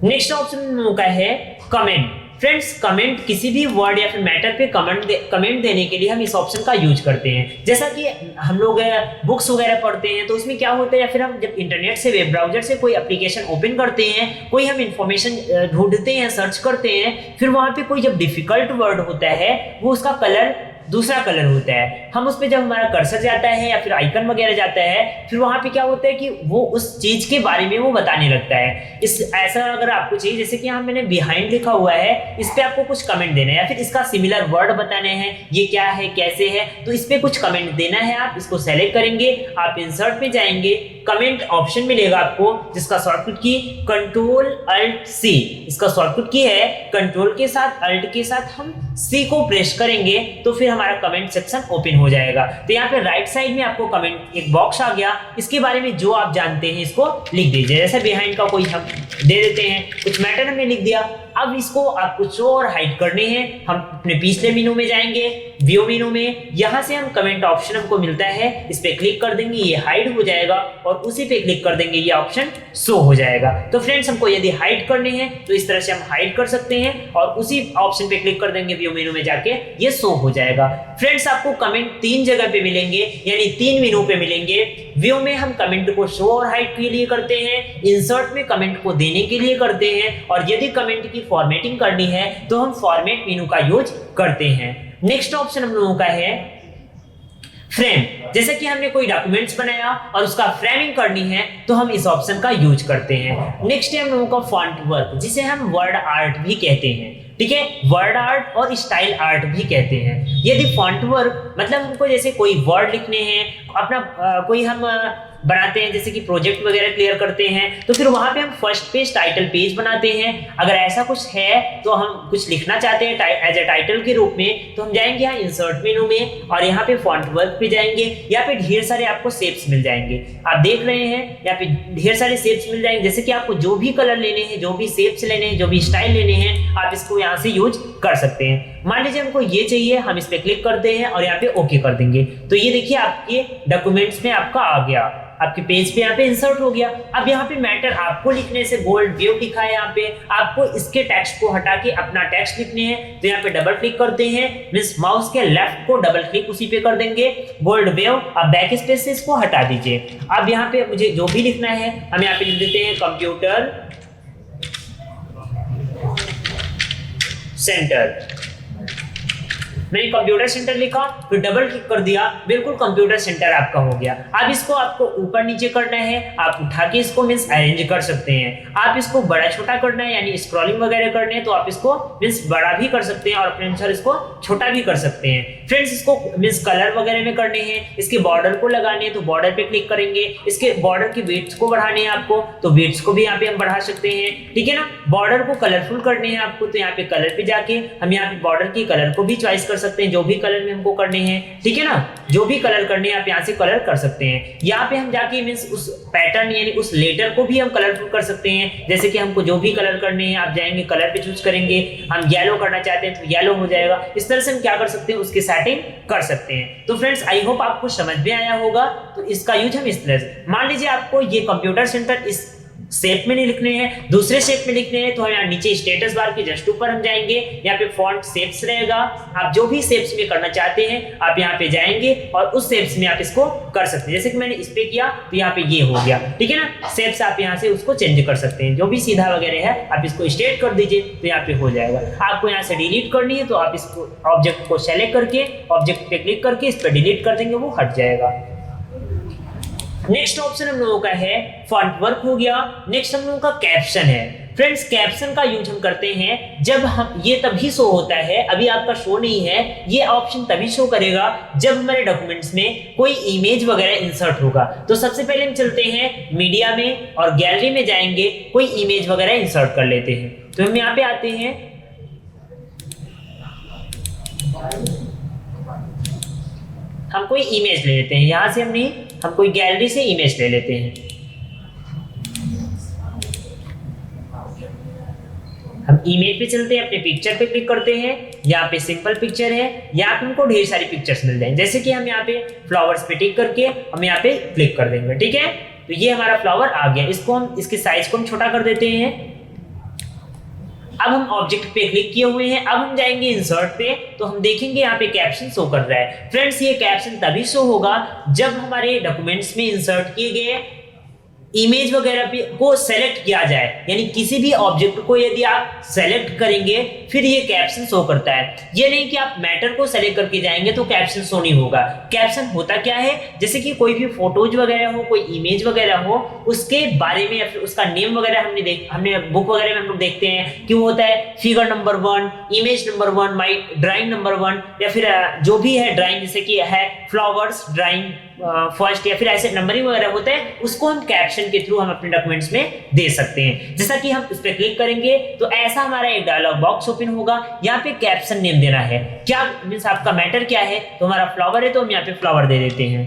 नेक्स्ट ऑप्शन का है कमेंट। फ्रेंड्स, कमेंट, किसी भी वर्ड या फिर मैटर पे कमेंट देने के लिए हम इस ऑप्शन का यूज करते हैं। जैसा कि हम लोग बुक्स वगैरह पढ़ते हैं तो उसमें क्या होता है, या फिर हम जब इंटरनेट से, वेब ब्राउजर से कोई एप्लीकेशन ओपन करते हैं, कोई हम इंफॉर्मेशन ढूंढते हैं, सर्च करते हैं, फिर वहां पे कोई जब डिफिकल्ट वर्ड होता है वो उसका कलर दूसरा कलर होता है। हम उस पे जब हमारा कर्सर जाता है या फिर आइकन वगैरह जाता है, फिर वहां पे क्या होता है कि वो उस चीज के बारे में वो बताने लगता है। ऐसा अगर आपको चाहिए, जैसे कि यहाँ मैंने बिहाइंड लिखा हुआ है, इस पे आपको कुछ कमेंट देना है या फिर इसका सिमिलर वर्ड बताने हैं, ये क्या है, कैसे है, तो इस पे कुछ कमेंट देना है। आप इसको सेलेक्ट करेंगे, आप इंसर्ट पे जाएंगे, कमेंट ऑप्शन मिलेगा आपको, जिसका शॉर्टकट की Ctrl+Alt+C, इसका शॉर्टकट की है। कंट्रोल के साथ अल्ट के साथ हम C को प्रेस करेंगे तो फिर हमारा कमेंट सेक्शन ओपन हो जाएगा। तो यहाँ पे राइट साइड में आपको कमेंट एक बॉक्स आ गया, इसके बारे में जो आप जानते हैं इसको लिख दीजिए। जैसे बिहाइंड का कोई हम दे देते हैं, कुछ मैटर हमने लिख दिया। अब इसको आप कुछ और हाइड करने हैं, हम अपने पिछले मेनू में जाएंगे, व्यू मेनू में, यहाँ से हम कमेंट ऑप्शन हमको मिलता है, इस पे क्लिक कर देंगे, ये हाइड हो जाएगा और उसी पे क्लिक कर देंगे, ये ऑप्शन शो हो जाएगा। तो फ्रेंड्स हमको यदि हाइड करने हैं तो इस तरह से हम हाइड कर सकते हैं और उसी ऑप्शन पे क्लिक कर देंगे, व्यू मेनू में जाके ये शो हो जाएगा। फ्रेंड्स आपको कमेंट 3 जगह पे मिलेंगे, यानी 3 मेनू पे मिलेंगे। व्यू में हम कमेंट को शो और हाइड के लिए करते हैं, इंसर्ट में कमेंट को देने के लिए करते हैं, और यदि कमेंट की फॉर्मेटिंग करनी है तो हम फॉर्मेट मेनू का यूज करते हैं। नेक्स्ट ऑप्शन हम लोगों का है फ्रेम। जैसे कि हमने कोई डॉक्यूमेंट्स बनाया और उसका फ्रेमिंग करनी है तो हम इस ऑप्शन का यूज करते हैं। नेक्स्ट है हम लोगों का फॉन्ट वर्क, जिसे हम वर्ड आर्ट भी कहते हैं, ठीक है, वर्ड आर्ट और स्टाइल आर्ट भी कहते हैं। यदि फॉन्ट वर्क मतलब हमको जैसे कोई वर्ड लिखने हैं, अपना कोई हम बनाते हैं, जैसे कि प्रोजेक्ट वगैरह क्लियर करते हैं, तो फिर वहां पे हम फर्स्ट पेज टाइटल पेज बनाते हैं। अगर ऐसा कुछ है तो हम कुछ लिखना चाहते हैं एज ए टाइटल के रूप में, तो हम जाएंगे यहाँ इंसर्ट मेनू में और यहाँ पे फॉन्ट वर्क पे जाएंगे। यहाँ पे ढेर सारे आपको शेप्स मिल जाएंगे, आप देख रहे हैं यहाँ पे ढेर सारे शेप्स मिल जाएंगे। जैसे कि आपको जो भी कलर लेने हैं, जो भी शेप्स लेने हैं, जो भी स्टाइल लेने हैं, आप इसको यहाँ से यूज कर सकते हैं। मान लीजिए हमको ये चाहिए, हम इस पे क्लिक करते हैं और यहाँ पे ओके कर देंगे, तो ये देखिए आपके डॉक्यूमेंट्स में आपका आ गया, आपके पेज पे यहाँ पे इंसर्ट हो गया। अब यहाँ पे मैटर आपको लिखने से बोल्ड वेव लिखा है, यहाँ पे आपको इसके टेक्स्ट को हटा के अपना टेक्स्ट लिखने हैं, तो यहाँ पे डबल क्लिक करते हैं, मींस माउस के लेफ्ट को डबल क्लिक उसी पे कर देंगे, बोल्ड वेव। अब बैक स्पेस से इसको हटा दीजिए। अब यहाँ पे मुझे जो भी लिखना है हम यहाँ पे लिख देते हैं कंप्यूटर सेंटर। मैंने कंप्यूटर सेंटर लिखा, फिर डबल क्लिक कर दिया, बिल्कुल कंप्यूटर सेंटर आपका हो गया। अब इसको आपको ऊपर नीचे करना है, आप उठा के इसको मींस अरेंज कर सकते हैं। आप इसको बड़ा छोटा करना है, यानी स्क्रॉलिंग वगैरह करने हैं, तो आप इसको मींस बड़ा भी कर सकते हैं और अपने अनुसार इसको छोटा भी कर सकते हैं। फ्रेंड्स इसको मींस कलर वगैरह में करने हैं, इसके बॉर्डर को लगाने हैं तो बॉर्डर पे क्लिक करेंगे, इसके बॉर्डर की विड्थ को बढ़ाने हैं आपको तो विड्थ को भी यहाँ पे हम बढ़ा सकते हैं, ठीक है ना। बॉर्डर को कलरफुल करने हैं आपको तो यहाँ पे कलर पे जाके हम यहाँ पे बॉर्डर की कलर को भी चॉइस कर सकते हैं, जो भी कलर में हमको करने हैं, ठीक है ना, जो भी कलर करने हैं आप यहाँ से कलर कर सकते हैं। यहाँ पे हम जाके मींस उस पैटर्न यानी उस लेटर को भी हम कलरफुल कर सकते हैं। जैसे कि हमको जो भी कलर करने हैं आप जाएंगे कलर पे चूज करेंगे, हम येलो करना चाहते हैं तो येलो हो जाएगा। इस तरह से हम क्या कर सकते हैं, उसकी सेटिंग कर सकते हैं। तो फ्रेंड्स आई होप आपको समझ में आया होगा। तो इसका यूज हम इस तरह से, मान लीजिए आपको ये कंप्यूटर सेंटर इस शेप में नहीं लिखने हैं, दूसरे शेप में लिखने हैं, तो हम यहाँ नीचे स्टेटस बार के जस्ट ऊपर हम जाएंगे, यहाँ पे फॉन्ट शेप्स रहेगा। आप जो भी शेप्स में करना चाहते हैं आप यहाँ पे जाएंगे और उस शेप्स में आप इसको कर सकते हैं। जैसे कि मैंने इस पे किया तो यहाँ पे ये हो गया, ठीक है ना। शेप्स आप यहाँ से उसको चेंज कर सकते हैं, जो भी सीधा वगैरह है आप इसको स्ट्रेट कर दीजिए तो यहाँ पे हो जाएगा। आपको यहाँ से डिलीट करनी है तो आप इसको ऑब्जेक्ट को सेलेक्ट करके ऑब्जेक्ट पे क्लिक करके इस पर डिलीट कर देंगे, वो हट जाएगा। नेक्स्ट ऑप्शन हम लोगों का है फॉन्ट वर्क हो गया। नेक्स्ट हम लोगों का कैप्शन है। फ्रेंड्स कैप्शन का यूज हम करते हैं जब हम, ये तभी शो होता है, अभी आपका शो नहीं है, ये ऑप्शन तभी शो करेगा जब हमारे डॉक्यूमेंट्स में कोई इमेज वगैरह इंसर्ट होगा। तो सबसे पहले हम चलते हैं मीडिया में और गैलरी में जाएंगे, कोई इमेज वगैरह इंसर्ट कर लेते हैं। तो हम यहाँ पे आते हैं, हम कोई इमेज ले लेते हैं, यहां से हम कोई गैलरी से इमेज ले लेते हैं। हम इमेज पे चलते हैं, अपने पिक्चर पे क्लिक करते हैं, यहाँ पे सिंपल पिक्चर है, यहाँ पे हमको ढेर सारी पिक्चर्स मिल जाएंगे। जैसे कि हम यहाँ पे फ्लावर्स पे टिक करके हम यहाँ पे क्लिक कर देंगे, ठीक है। तो ये हमारा फ्लावर आ गया, इसको हम इसके साइज को हम छोटा कर देते हैं। अब हम ऑब्जेक्ट पे क्लिक किए हुए हैं, अब हम जाएंगे इंसर्ट पे तो हम देखेंगे यहाँ पे कैप्शन शो कर रहा है। फ्रेंड्स ये कैप्शन तभी शो होगा जब हमारे डॉक्यूमेंट्स में इंसर्ट किए गए इमेज वगैरह पे को सेलेक्ट किया जाए, यानी किसी भी ऑब्जेक्ट को यदि आप सेलेक्ट करेंगे फिर ये कैप्शन शो करता है। ये नहीं कि आप मैटर को सेलेक्ट करके जाएंगे तो कैप्शन शो नहीं होगा। कैप्शन होता क्या है, जैसे कि कोई भी फोटोज वगैरह हो, कोई इमेज वगैरह हो, उसके बारे में या फिर उसका नेम वगैरह हमने बुक वगैरह में हम लोग देखते हैं कि वो होता है फिगर नंबर 1, इमेज नंबर 1, माई ड्राइंग नंबर 1, या फिर जो भी है ड्राइंग, जैसे कि है फ्लावर्स ड्राइंग फर्स्ट, या फिर ऐसे नंबरिंग वगैरह होते हैं, उसको हम कैप्शन के थ्रू हम अपने डॉक्यूमेंट्स में दे सकते हैं। जैसा कि हम इस पे क्लिक करेंगे तो ऐसा हमारा एक डायलॉग बॉक्स ओपन होगा, यहाँ पे कैप्शन नेम देना है। क्या मींस आपका मैटर क्या है, तो हमारा फ्लावर है तो हम यहाँ पे फ्लावर दे देते हैं,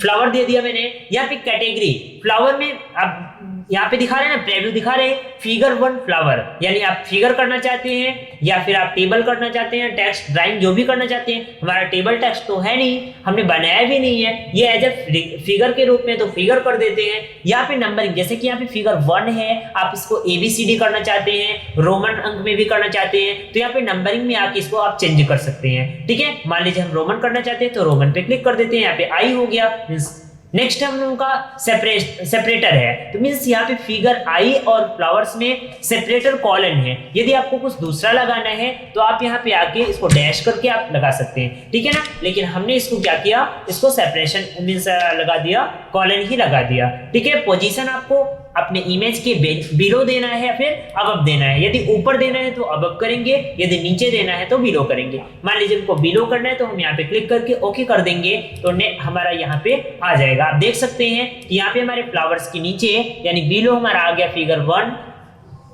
फ्लावर दे दिया मैंने। यहाँ पे कैटेगरी फ्लावर में अब यहाँ पे दिखा रहे हैं ना, प्रीव्यू दिखा रहे हैं फिगर 1 फ्लावर, यानी आप फिगर करना चाहते हैं या फिर आप टेबल करना चाहते हैं, टेक्स्ट ड्राइंग जो भी करना चाहते हैं। हमारा टेबल टेक्स्ट तो है नहीं, हमने बनाया भी नहीं है, ये एज ए फिगर के रूप में तो फिगर कर देते हैं। यहाँ पे नंबरिंग, जैसे कि यहाँ पे फिगर 1 है, आप इसको ABCD करना चाहते हैं, रोमन अंक में भी करना चाहते हैं, तो यहाँ पे नंबरिंग में आके इसको आप चेंज कर सकते हैं। ठीक है, मान लीजिए हम रोमन करना चाहते हैं तो रोमन पे क्लिक कर देते हैं, यहाँ पे I हो गया। नेक्स्ट हम लोगों का सेपरेटर है, तो मींस यहाँ पे फिगर आई और फ्लावर्स में सेपरेटर कॉलन है। यदि आपको कुछ दूसरा लगाना है तो आप यहाँ पे आके इसको डैश करके आप लगा सकते हैं, ठीक है ना। लेकिन हमने इसको क्या किया, इसको सेपरेशन मींस लगा दिया, कॉलन ही लगा दिया। ठीक है, पोजीशन आपको अपने इमेज के बिलो देना है या फिर अबव देना है। यदि ऊपर देना है तो अबव करेंगे, यदि नीचे देना है तो बिलो करेंगे। मान लीजिए हमको बिलो करना है तो हम यहाँ पे क्लिक करके ओके कर देंगे, तो हमारा यहाँ पे आ जाएगा। आप देख सकते हैं कि यहाँ पे हमारे फ्लावर्स के नीचे यानी बिलो हमारा आ गया फिगर 1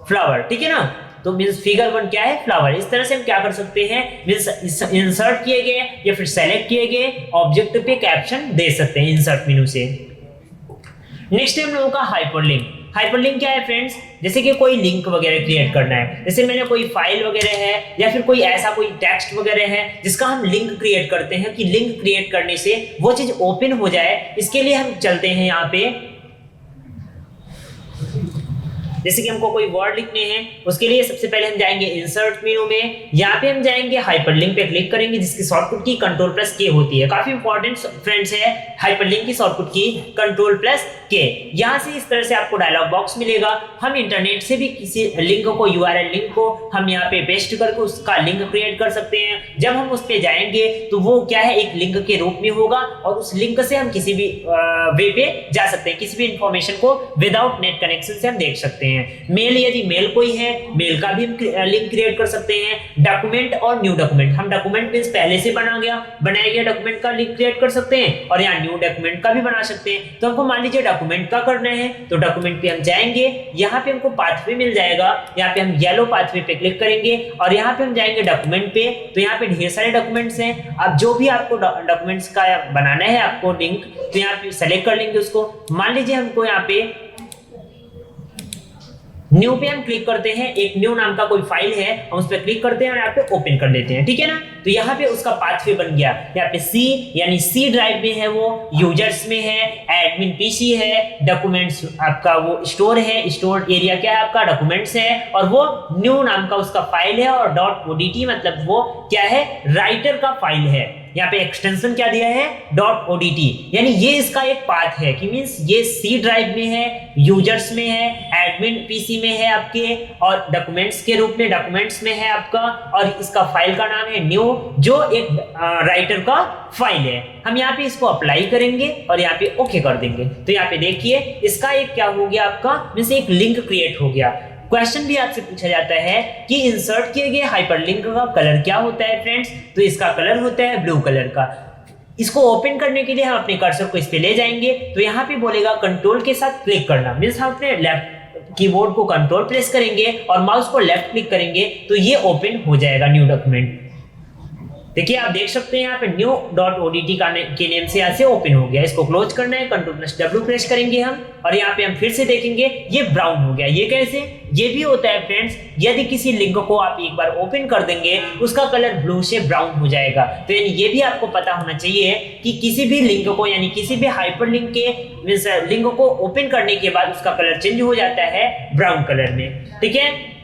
फ्लावर, ठीक है ना। तो मींस फिगर 1 क्या है, फ्लावर। इस तरह से हम क्या कर सकते हैं, मींस इंसर्ट किए गए या फिर सेलेक्ट किए गए ऑब्जेक्ट पे कैप्शन दे सकते हैं इंसर्ट मेनू से। नेक्स्ट है हम लोगों का हाइपरलिंक। हाइपरलिंक क्या है फ्रेंड्स, जैसे कि कोई लिंक वगैरह क्रिएट करना है, जैसे मैंने कोई फाइल वगैरह है या फिर कोई ऐसा कोई टेक्स्ट वगैरह है जिसका हम लिंक क्रिएट करते हैं कि लिंक क्रिएट करने से वो चीज ओपन हो जाए। इसके लिए हम चलते हैं यहाँ पे, जैसे कि हमको कोई वर्ड लिखने हैं, उसके लिए सबसे पहले हम जाएंगे इंसर्ट मेनू में, यहाँ पे हम जाएंगे हाइपरलिंक पे क्लिक करेंगे, जिसकी शॉर्टकट की Ctrl+K होती है। काफी इंपॉर्टेंट फ्रेंड्स है हाइपरलिंक की शॉर्टकट की Ctrl+K। यहाँ से इस तरह से आपको डायलॉग बॉक्स मिलेगा। हम इंटरनेट से भी किसी लिंक को, URL लिंक को हम यहाँ पे पेस्ट करके उसका लिंक क्रिएट कर सकते हैं। जब हम उस पे जाएंगे तो वो क्या है, एक लिंक के रूप में होगा और उस लिंक से हम किसी भी वे पे जा सकते हैं, किसी भी इंफॉर्मेशन को विदाउट नेट कनेक्शन से हम देख सकते हैं। मेल, यदि मेल कोई है, मेल का भी हम लिंक क्रिएट कर सकते हैं। डॉक्यूमेंट और न्यू डॉक्यूमेंट, हम डॉक्यूमेंट मींस पहले से बनाया गया डॉक्यूमेंट का लिंक क्रिएट कर सकते हैं और यहाँ न्यू डॉक्यूमेंट का भी बना सकते हैं। तो हमको मान लीजिए डॉक्यूमेंट का करना है तो डॉक्यूमेंट पे हम जाएंगे, यहाँ पे हमको पाथवे मिल जाएगा, यहाँ पे हम येलो पाथवे पे क्लिक करेंगे और यहाँ पे हम जाएंगे डॉक्यूमेंट पे। तो यहाँ पे ढेर सारे डॉक्यूमेंट्स हैं, अब जो भी आपको डॉक्यूमेंट्स का बनाना है आपको लिंक, तो यहाँ पे सेलेक्ट कर लेंगे उसको। मान लीजिए हमको यहाँ पे न्यू पे हम क्लिक करते हैं, एक न्यू नाम का कोई फाइल है, हम उस पर क्लिक करते हैं और यहाँ पे ओपन कर लेते हैं, ठीक है ना। तो यहाँ पे उसका पाथवे बन गया, यहाँ पे सी यानी सी ड्राइव में है, वो यूजर्स में है, एडमिन पीसी है, डॉक्यूमेंट्स आपका वो स्टोर है, स्टोर एरिया क्या है आपका डॉक्यूमेंट्स है, और वो न्यू नाम का उसका फाइल है और .odt मतलब वो क्या है, राइटर का फाइल है। यहाँ पे एक्सटेंशन क्या दिया है, .odt, यानी ये इसका एक पाथ है कि मींस ये सी ड्राइव में है, यूजर्स में है, एडमिन पीसी में है आपके, और डॉक्यूमेंट्स के रूप में डॉक्यूमेंट्स में है आपका, और इसका फाइल का नाम है न्यू, जो एक राइटर का फाइल है। हम यहाँ पे इसको अप्लाई करेंगे और यहाँ पे ओके कर देंगे। तो यहाँ पे देखिए इसका एक क्या हो गया आपका, मींस एक लिंक क्रिएट हो गया। क्वेश्चन भी आपसे पूछा जाता है कि इंसर्ट किए गए हाइपरलिंक का कलर क्या होता है फ्रेंड्स, तो इसका कलर होता है ब्लू कलर का। इसको ओपन करने के लिए हम अपने कर्सर को इस पे ले जाएंगे, तो यहाँ पे बोलेगा कंट्रोल के साथ क्लिक करना, मींस हम अपने लेफ्ट कीबोर्ड को कंट्रोल प्रेस करेंगे और माउस को लेफ्ट क्लिक करेंगे तो ये ओपन हो जाएगा न्यू डॉक्यूमेंट। देखिए आप देख सकते हैं यहाँ पे new.odt के नेम से यहाँ से ओपन हो गया। इसको क्लोज करना है, Ctrl+W प्रेस करेंगे हम और यहाँ पे हम फिर से देखेंगे ये ब्राउन हो गया। ये कैसे, ये भी होता है फ्रेंड्स, यदि किसी लिंक को आप एक बार ओपन कर देंगे उसका कलर ब्लू से ब्राउन हो जाएगा। तो यानी ये भी आपको पता होना चाहिए कि किसी भी लिंक को यानी किसी भी हाइपरलिंक के लिंक को ओपन करने के बाद उसका कलर चेंज हो जाता है ब्राउन कलर में, ठीक है।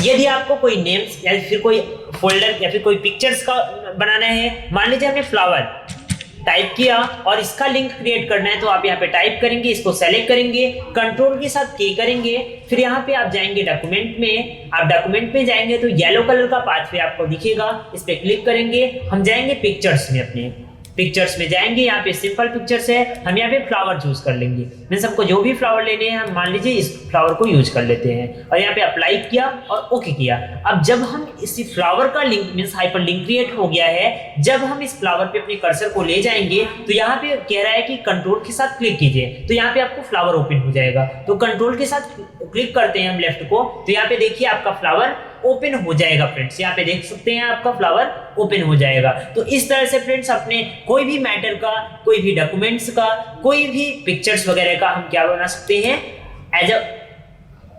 यदि आपको कोई नेम्स या फिर कोई फोल्डर या फिर कोई पिक्चर्स का बनाना है, मान लीजिए हमने फ्लावर टाइप किया और इसका लिंक क्रिएट करना है, तो आप यहाँ पे टाइप करेंगे, इसको सेलेक्ट करेंगे, कंट्रोल के साथ के करेंगे, फिर यहाँ पे आप जाएंगे डॉक्यूमेंट में। आप डॉक्यूमेंट में जाएंगे तो येलो कलर का पाथवे आपको दिखेगा, इस पे क्लिक करेंगे, हम जाएंगे पिक्चर्स में, अपने पिक्चर्स में जाएंगे, यहाँ पे सिंपल पिक्चर्स है, हम यहाँ पे फ्लावर चूज कर लेंगे। मींस हमको जो भी फ्लावर लेने हैं हम मान लीजिए इस फ्लावर को यूज कर लेते हैं और यहाँ पे अप्लाई किया और ओके किया। अब जब हम इसी फ्लावर का link means hyper link create हो गया है, जब हम इस फ्लावर पे अपने कर्सर को ले जाएंगे तो यहाँ पे कह रहा है कि कंट्रोल के साथ क्लिक कीजिए, तो यहाँ पे आपको फ्लावर ओपन हो जाएगा। तो कंट्रोल के साथ क्लिक करते हैं हम लेफ्ट को, तो यहाँ पे देखिए आपका फ्लावर ओपन हो जाएगा फ्रेंड्स। यहाँ पे देख सकते हैं आपका फ्लावर ओपन हो जाएगा। तो इस तरह से फ्रेंड्स अपने कोई भी मैटर का, कोई भी डॉक्यूमेंट्स का, कोई भी पिक्चर्स वगैरह का हम क्या बना सकते हैं, एज अ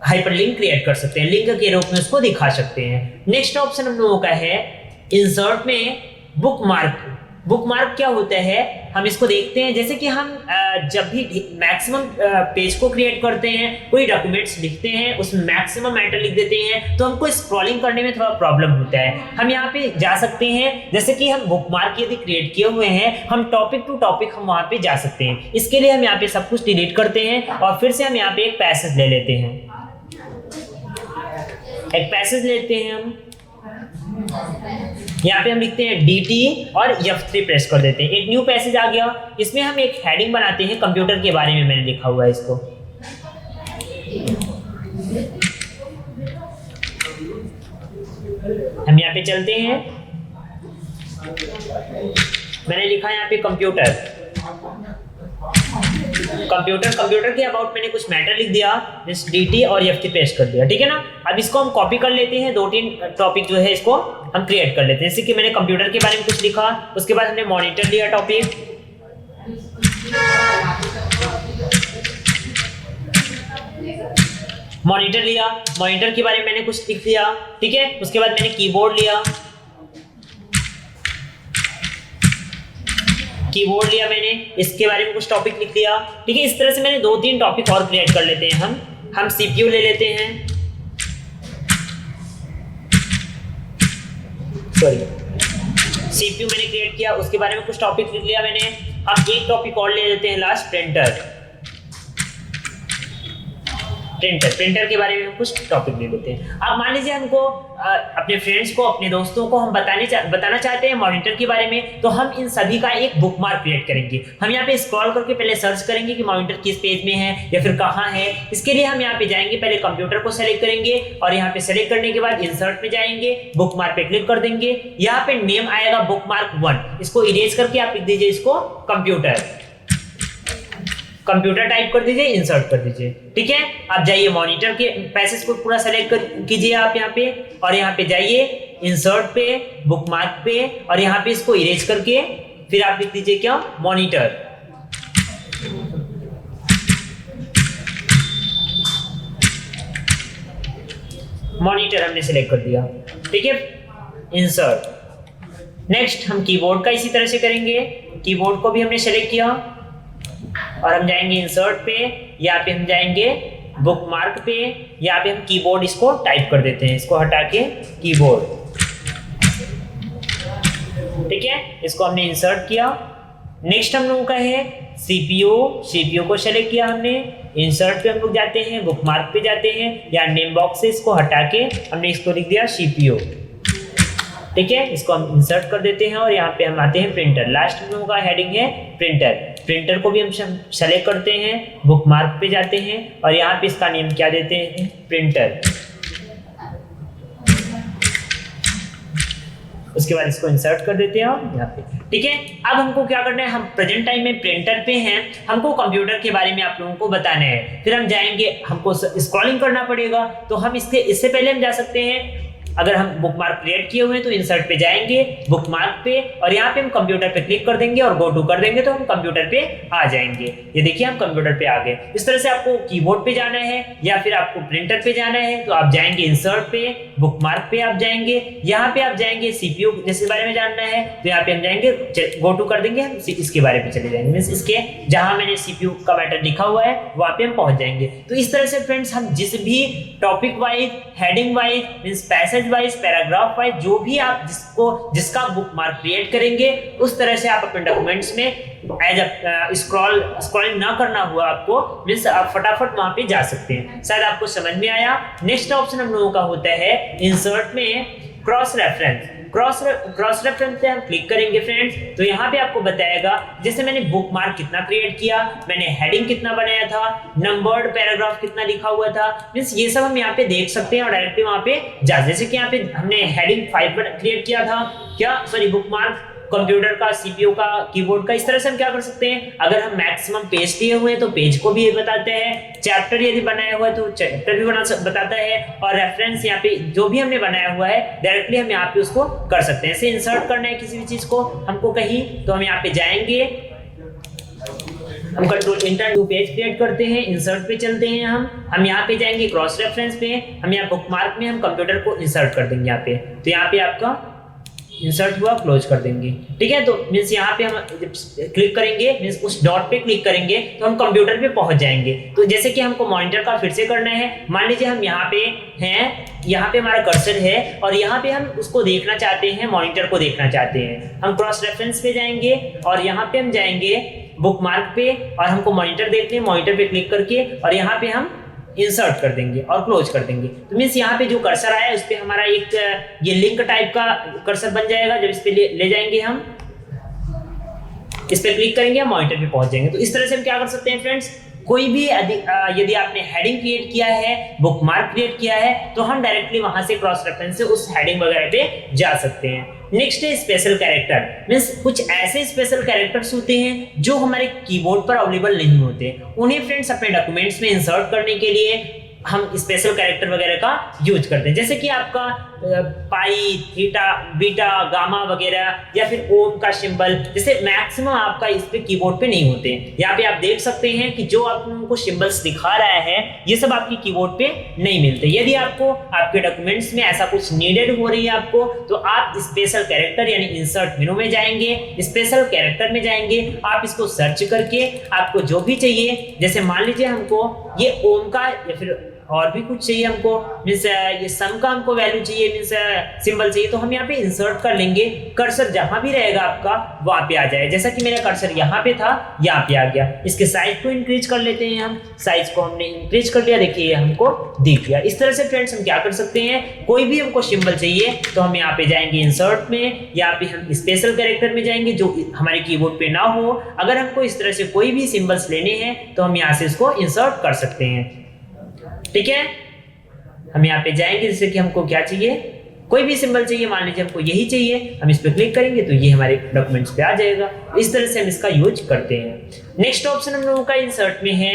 हाइपरलिंक क्रिएट कर सकते हैं, लिंक के रूप में उसको दिखा सकते हैं। नेक्स्ट ऑप्शन हम लोगों का है इंसर्ट में बुकमार्क। बुकमार्क क्या होता है, हम इसको देखते हैं। जैसे कि हम जब भी मैक्सिमम पेज को क्रिएट करते हैं, कोई डॉक्यूमेंट्स लिखते हैं, उसमें मैक्सिमम मैटर लिख देते हैं, तो हमको स्क्रॉलिंग करने में थोड़ा प्रॉब्लम होता है। हम यहाँ पे जा सकते हैं, जैसे कि हम बुकमार्क यदि क्रिएट किए हुए हैं, हम टॉपिक टू टॉपिक हम वहाँ पे जा सकते हैं। इसके लिए हम यहाँ पे सब कुछ डिलीट करते हैं और फिर से हम यहाँ पे एक पैसेज ले लेते हैं। एक पैसेज लेते हैं हम, यहाँ पे हम लिखते हैं DT और F3 प्रेस कर देते हैं। एक न्यू पैसेज आ गया, इसमें हम एक हेडिंग बनाते हैं, कंप्यूटर के बारे में मैंने लिखा हुआ है इसको। हम यहाँ पे चलते हैं, मैंने लिखा यहाँ पे कंप्यूटर। कंप्यूटर के अबाउट मैंने कुछ मैटर लिख दिया, DT और F3 पेस्ट कर दिया, ठीक है ना। अब इसको हम कॉपी कर लेते हैं, 2-3 टॉपिक जो है इसको हम क्रिएट कर लेते हैं। जैसे कि मैंने कंप्यूटर के बारे में कुछ लिखा, उसके बाद हमने मॉनिटर लिया टॉपिक, मॉनिटर के बारे में मैंने कुछ लिख दिया, ठीक है। उसके बाद मैंने कीबोर्ड लिया मैंने, इसके बारे में कुछ टॉपिक लिख दिया, ठीक है। इस तरह से मैंने 2-3 टॉपिक और क्रिएट कर लेते हैं। हम CPU ले लेते हैं, CPU मैंने क्रिएट किया, उसके बारे में कुछ टॉपिक लिख लिया मैंने। अब एक टॉपिक और ले लेते हैं लास्ट, प्रिंटर के बारे में कुछ टॉपिक ले लेते हैं। अब मान लीजिए हमको अपने फ्रेंड्स को, अपने दोस्तों को हम बताना चाहते हैं मॉनिटर के बारे में, तो हम इन सभी का एक बुकमार्क क्रिएट करेंगे। हम यहाँ पे स्क्रॉल करके पहले सर्च करेंगे कि मॉनिटर किस पेज में है या फिर कहाँ है। इसके लिए हम यहाँ पे जाएंगे, पहले कंप्यूटर को सेलेक्ट करेंगे और यहाँ पे सेलेक्ट करने के बाद इंसर्ट में जाएंगे, बुकमार्क पे क्लिक कर देंगे। यहाँ पे नेम आएगा बुकमार्क 1, इसको इरेज करके आप लिख दीजिए इसको कंप्यूटर टाइप कर दीजिए, इंसर्ट कर दीजिए, ठीक है। आप जाइए मॉनिटर के पैसेज को पूरा सेलेक्ट कीजिए आप यहाँ पे, और यहाँ पे जाइए इंसर्ट पे, बुकमार्क पे, और यहाँ पे इसको इरेज करके फिर आप लिख दीजिए क्या, मॉनिटर। मॉनिटर हमने सेलेक्ट कर दिया, ठीक है, इंसर्ट। नेक्स्ट हम कीबोर्ड का इसी तरह से करेंगे, कीबोर्ड को भी हमने सेलेक्ट किया और हम जाएंगे इंसर्ट पे, यहाँ पे हम जाएंगे बुकमार्क पे, यहाँ पे हम कीबोर्ड इसको टाइप कर देते हैं, इसको हटा के कीबोर्ड, ठीक है। इसको हमने इंसर्ट किया। नेक्स्ट हम लोगों का है CPU को सेलेक्ट किया हमने, इंसर्ट पे हम लोग जाते हैं, बुकमार्क पे जाते हैं, या नेम बॉक्स से इसको हटा के हमने इसको लिख दिया CPU, ठीक है। इसको हम इंसर्ट कर देते हैं और यहाँ पे हम आते हैं प्रिंटर। लास्ट हम लोगों का हेडिंग है प्रिंटर को भी हम सेलेक्ट करते हैं, बुकमार्क पे जाते हैं और यहाँ पे इसका नेम क्या देते हैं, प्रिंटर। उसके बाद इसको इंसर्ट कर देते हैं यहाँ पे, ठीक है। अब हमको क्या करना है, हम प्रेजेंट टाइम में प्रिंटर पे हैं, हमको कंप्यूटर के बारे में आप लोगों को बताना है। फिर हम जाएंगे, हमको स्क्रॉलिंग करना पड़ेगा, तो हम इससे पहले हम जा सकते हैं, अगर हम बुकमार्क क्रिएट किए हुए हैं तो इंसर्ट पे जाएंगे, बुकमार्क पे, और यहाँ पे हम कंप्यूटर पे क्लिक कर देंगे और गो टू कर देंगे तो हम कंप्यूटर पे आ जाएंगे। ये देखिए हम कंप्यूटर पे आ गए। इस तरह से आपको कीबोर्ड पे जाना है या फिर आपको प्रिंटर पे जाना है तो आप जाएंगे इंसर्ट पे, बुकमार्क पे आप जाएंगे, यहाँ पे आप जाएंगे CPU जैसे बारे में जानना है तो यहाँ पे हम जाएंगे, गो टू कर देंगे, हम इसके बारे में चले जाएंगे, मींस इसके जहां मैंने CPU का मैटर लिखा हुआ है वहां पे हम पहुंच जाएंगे। तो इस तरह से फ्रेंड्स हम जिस भी topic wise, heading wise, means passage wise, paragraph wise, जो भी आप जिसका बुकमार्क क्रिएट करेंगे उस तरह से आप अपने डॉक्यूमेंट्स में एज स्क्रॉलिंग ना करना हुआ आपको, मींस आप फटाफट वहां पे जा सकते हैं। शायद आपको समझ में आया। नेक्स्ट ऑप्शन हम लोगों का होता है इंसर्ट में क्रॉस रेफरेंस पे हम क्लिक करेंगे फ्रेंड्स, तो यहाँ पे आपको बताएगा जैसे मैंने बुकमार्क कितना क्रिएट किया, मैंने हेडिंग कितना बनाया था, नंबर्ड पैराग्राफ कितना लिखा हुआ था, मींस ये सब हम यहाँ पे देख सकते हैं और डायरेक्टली वहाँ पे जैसे कि यहाँ पे हमने हेडिंग 5 पर क्रिएट किया था, बुकमार्क कंप्यूटर का, CPU का, कीबोर्ड का। इस तरह से हम क्या कर सकते हैं, अगर हम मैक्सिमम पेज दिए हुए हैं तो पेज को भी ये बताते हैं, चैप्टर यदि बनाया हुआ है तो चैप्टर भी बताता है, और रेफरेंस यहाँ पे जो भी हमने बनाया हुआ है डायरेक्टली हम यहाँ पे उसको कर सकते हैं। ऐसे इंसर्ट करना है किसी भी चीज को हमको कहीं, तो हम यहाँ पे जाएंगे हम control inter new page create करते हैं, इंसर्ट पे चलते हैं हम यहाँ पे जाएंगे क्रॉस रेफरेंस पे, हम यहाँ बुकमार्क में हम कंप्यूटर को इंसर्ट कर देंगे यहाँ पे, तो यहाँ पे आपका इंसर्ट हुआ, क्लोज कर देंगे। ठीक है, तो मीन्स यहाँ पे हम जब क्लिक करेंगे, मीन्स उस डॉट पे क्लिक करेंगे तो हम कंप्यूटर पे पहुंच जाएंगे। तो जैसे कि हमको मॉनिटर का फिर से करना है, मान लीजिए हम यहाँ पे हैं, यहाँ पे हमारा कर्सर है और यहाँ पे हम उसको देखना चाहते हैं, मॉनिटर को देखना चाहते हैं। हम क्रॉस रेफरेंस पे जाएंगे और यहाँ पे हम जाएंगे बुकमार्क पे और हमको मॉनिटर देखते हैं, मॉनिटर पे क्लिक करके और यहाँ पे हम इंसर्ट कर देंगे और क्लोज कर देंगे। तो मीन्स यहाँ पे जो कर्सर आया है उस पे हमारा एक ये लिंक टाइप का कर्सर बन जाएगा। जब इस पे ले जाएंगे हम, इस पे क्लिक करेंगे, हम मॉनिटर पे पहुंच जाएंगे। तो इस तरह से हम क्या कर सकते हैं फ्रेंड्स, कोई भी यदि आपने हेडिंग क्रिएट किया है, बुकमार्क क्रिएट किया है, तो हम डायरेक्टली वहां से क्रॉस रेफरेंस से उस हेडिंग वगैरह पे जा सकते हैं। नेक्स्ट है स्पेशल कैरेक्टर, मींस कुछ ऐसे स्पेशल कैरेक्टर्स होते हैं जो हमारे कीबोर्ड पर अवेलेबल नहीं होते, उन्हें फ्रेंड्स अपने डॉक्यूमेंट्स में इंसर्ट करने के लिए हम स्पेशल कैरेक्टर वगैरह का यूज करते हैं। जैसे कि आपका पाई, थीटा, बीटा, गामा वगैरह या फिर ओम का सिंबल, जैसे मैक्सिमम आपका इस पे कीबोर्ड पे नहीं होते। यहाँ पे आप देख सकते हैं कि जो आपको सिंबल्स दिखा रहा है ये सब आपके कीबोर्ड पे नहीं मिलते। यदि आपको आपके डॉक्यूमेंट्स में ऐसा कुछ नीडेड हो रही है आपको, तो आप स्पेशल कैरेक्टर यानी इंसर्ट मेनू में जाएंगे, स्पेशल कैरेक्टर में जाएंगे, आप इसको सर्च करके आपको जो भी चाहिए, जैसे मान लीजिए हमको ये ओम का या फिर और भी कुछ चाहिए हमको, मीन्स ये सम का हमको वैल्यू चाहिए, मीन्स सिंबल चाहिए, तो हम यहाँ पे इंसर्ट कर लेंगे। कर्सर जहां भी रहेगा आपका वहां पे आ जाए। जैसा कि मेरा कर्सर यहाँ पे था, यहाँ पे आ गया। इसके साइज को इंक्रीज कर लेते हैं हम, साइज को हमने इंक्रीज कर लिया, देखिए हमको दिख गया। इस तरह से फ्रेंड्स हम क्या कर सकते हैं, कोई भी हमको सिंबल चाहिए तो हम यहाँ पे जाएंगे इंसर्ट में, यहाँ पे हम स्पेशल कैरेक्टर में जाएंगे जो हमारे कीबोर्ड पे ना हो। अगर हमको इस तरह से कोई भी सिंबल्स लेने हैं तो हम यहाँ से इसको इंसर्ट कर सकते हैं। ठीक है, हम यहाँ पे जाएंगे, जैसे कि हमको क्या चाहिए, कोई भी सिंबल चाहिए, मान लीजिए हमको यही चाहिए, हम इस पे क्लिक करेंगे तो ये हमारे डॉक्यूमेंट्स पे आ जाएगा। इस तरह से हम इसका यूज करते हैं। नेक्स्ट ऑप्शन हम लोगों का इंसर्ट में है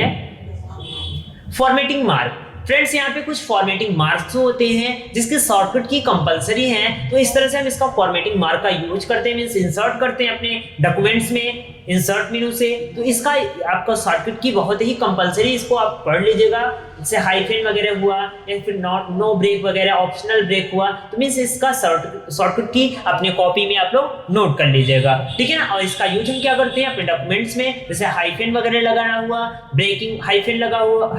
फॉर्मेटिंग मार्क। फ्रेंड्स यहाँ पे कुछ फॉर्मेटिंग मार्क्स होते हैं जिसके शॉर्टकट की कंपलसरी है, तो इस तरह से हम इसका फॉर्मेटिंग मार्क का यूज करते हैं, मींस इंसर्ट करते हैं अपने डॉक्यूमेंट्स में इंसर्ट मेनू से। तो इसका आपका शॉर्टकट की बहुत ही कंपलसरी, इसको आप पढ़ लीजिएगा। जैसे हाइफन वगैरह हुआ या फिर नो ब्रेक वगैरह, ऑप्शनल ब्रेक हुआ, तो मींस इसका शॉर्टकट की अपने कॉपी में आप लोग नोट कर लीजिएगा। ठीक है ना। और इसका यूज हम क्या करते हैं अपने डॉक्यूमेंट्स में, जैसे हाइफन वगैरह लगाना हुआ, ब्रेकिंग हाइफन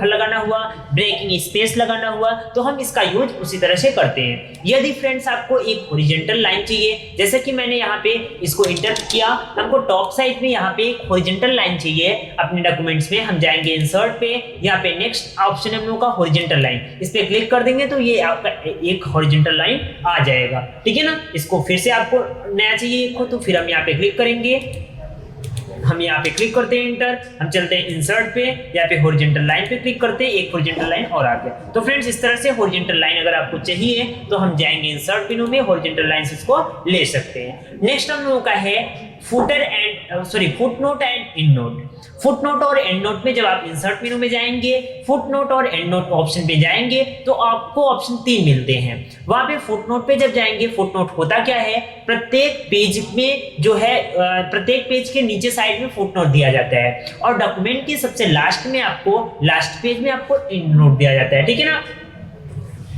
लगाना हुआ, ब्रेकिंग स्पेस लगाना हुआ, तो हम इसका यूज उसी तरह से करते हैं। यदि फ्रेंड्स आपको एक हॉरिजॉन्टल लाइन चाहिए, जैसे कि मैंने यहाँ पे इसको इंटर किया, हमको टॉप साइड में यहाँ पे एक हॉरिजॉन्टल लाइन चाहिए अपने डॉक्यूमेंट्स में, हम जाएंगे इंसर्ट पे, यहाँ पे नेक्स्ट ऑप्शन हम लोग का हॉरिजॉन्टल लाइन, इस पे क्लिक कर देंगे तो ये आपका एक हॉरिजॉन्टल लाइन आ जाएगा। ठीक है ना। इसको फिर से आपको नया चाहिए एक हो, तो फिर हम यहाँ पे क्लिक करेंगे, हम यहाँ पे क्लिक करते हैं इंटर, हम चलते हैं इंसर्ट पे, यहाँ पे हॉरिजॉन्टल लाइन पे क्लिक करते हैं, एक हॉरिजॉन्टल लाइन और आ गया। तो फ्रेंड्स इस तरह से हॉरिजॉन्टल लाइन अगर आपको चाहिए तो हम जाएंगे इंसर्ट मेनू में, हॉरिजॉन्टल लाइंस इसको ले सकते हैं। नेक्स्ट हम लोगों का है फुटनोट एंड एंडनोट। फुटनोट और एंडनोट में जब आप इंसर्ट मेनू में जाएंगे, फुटनोट और एंडनोट ऑप्शन पे जाएंगे तो आपको ऑप्शन 3 मिलते हैं। वहां पे फुटनोट पे जब जाएंगे, फुटनोट होता क्या है, प्रत्येक पेज में जो है प्रत्येक पेज के नीचे साइड में फुटनोट दिया जाता है और डॉक्यूमेंट के सबसे लास्ट पेज में आपको एंडनोट दिया जाता है। ठीक है ना।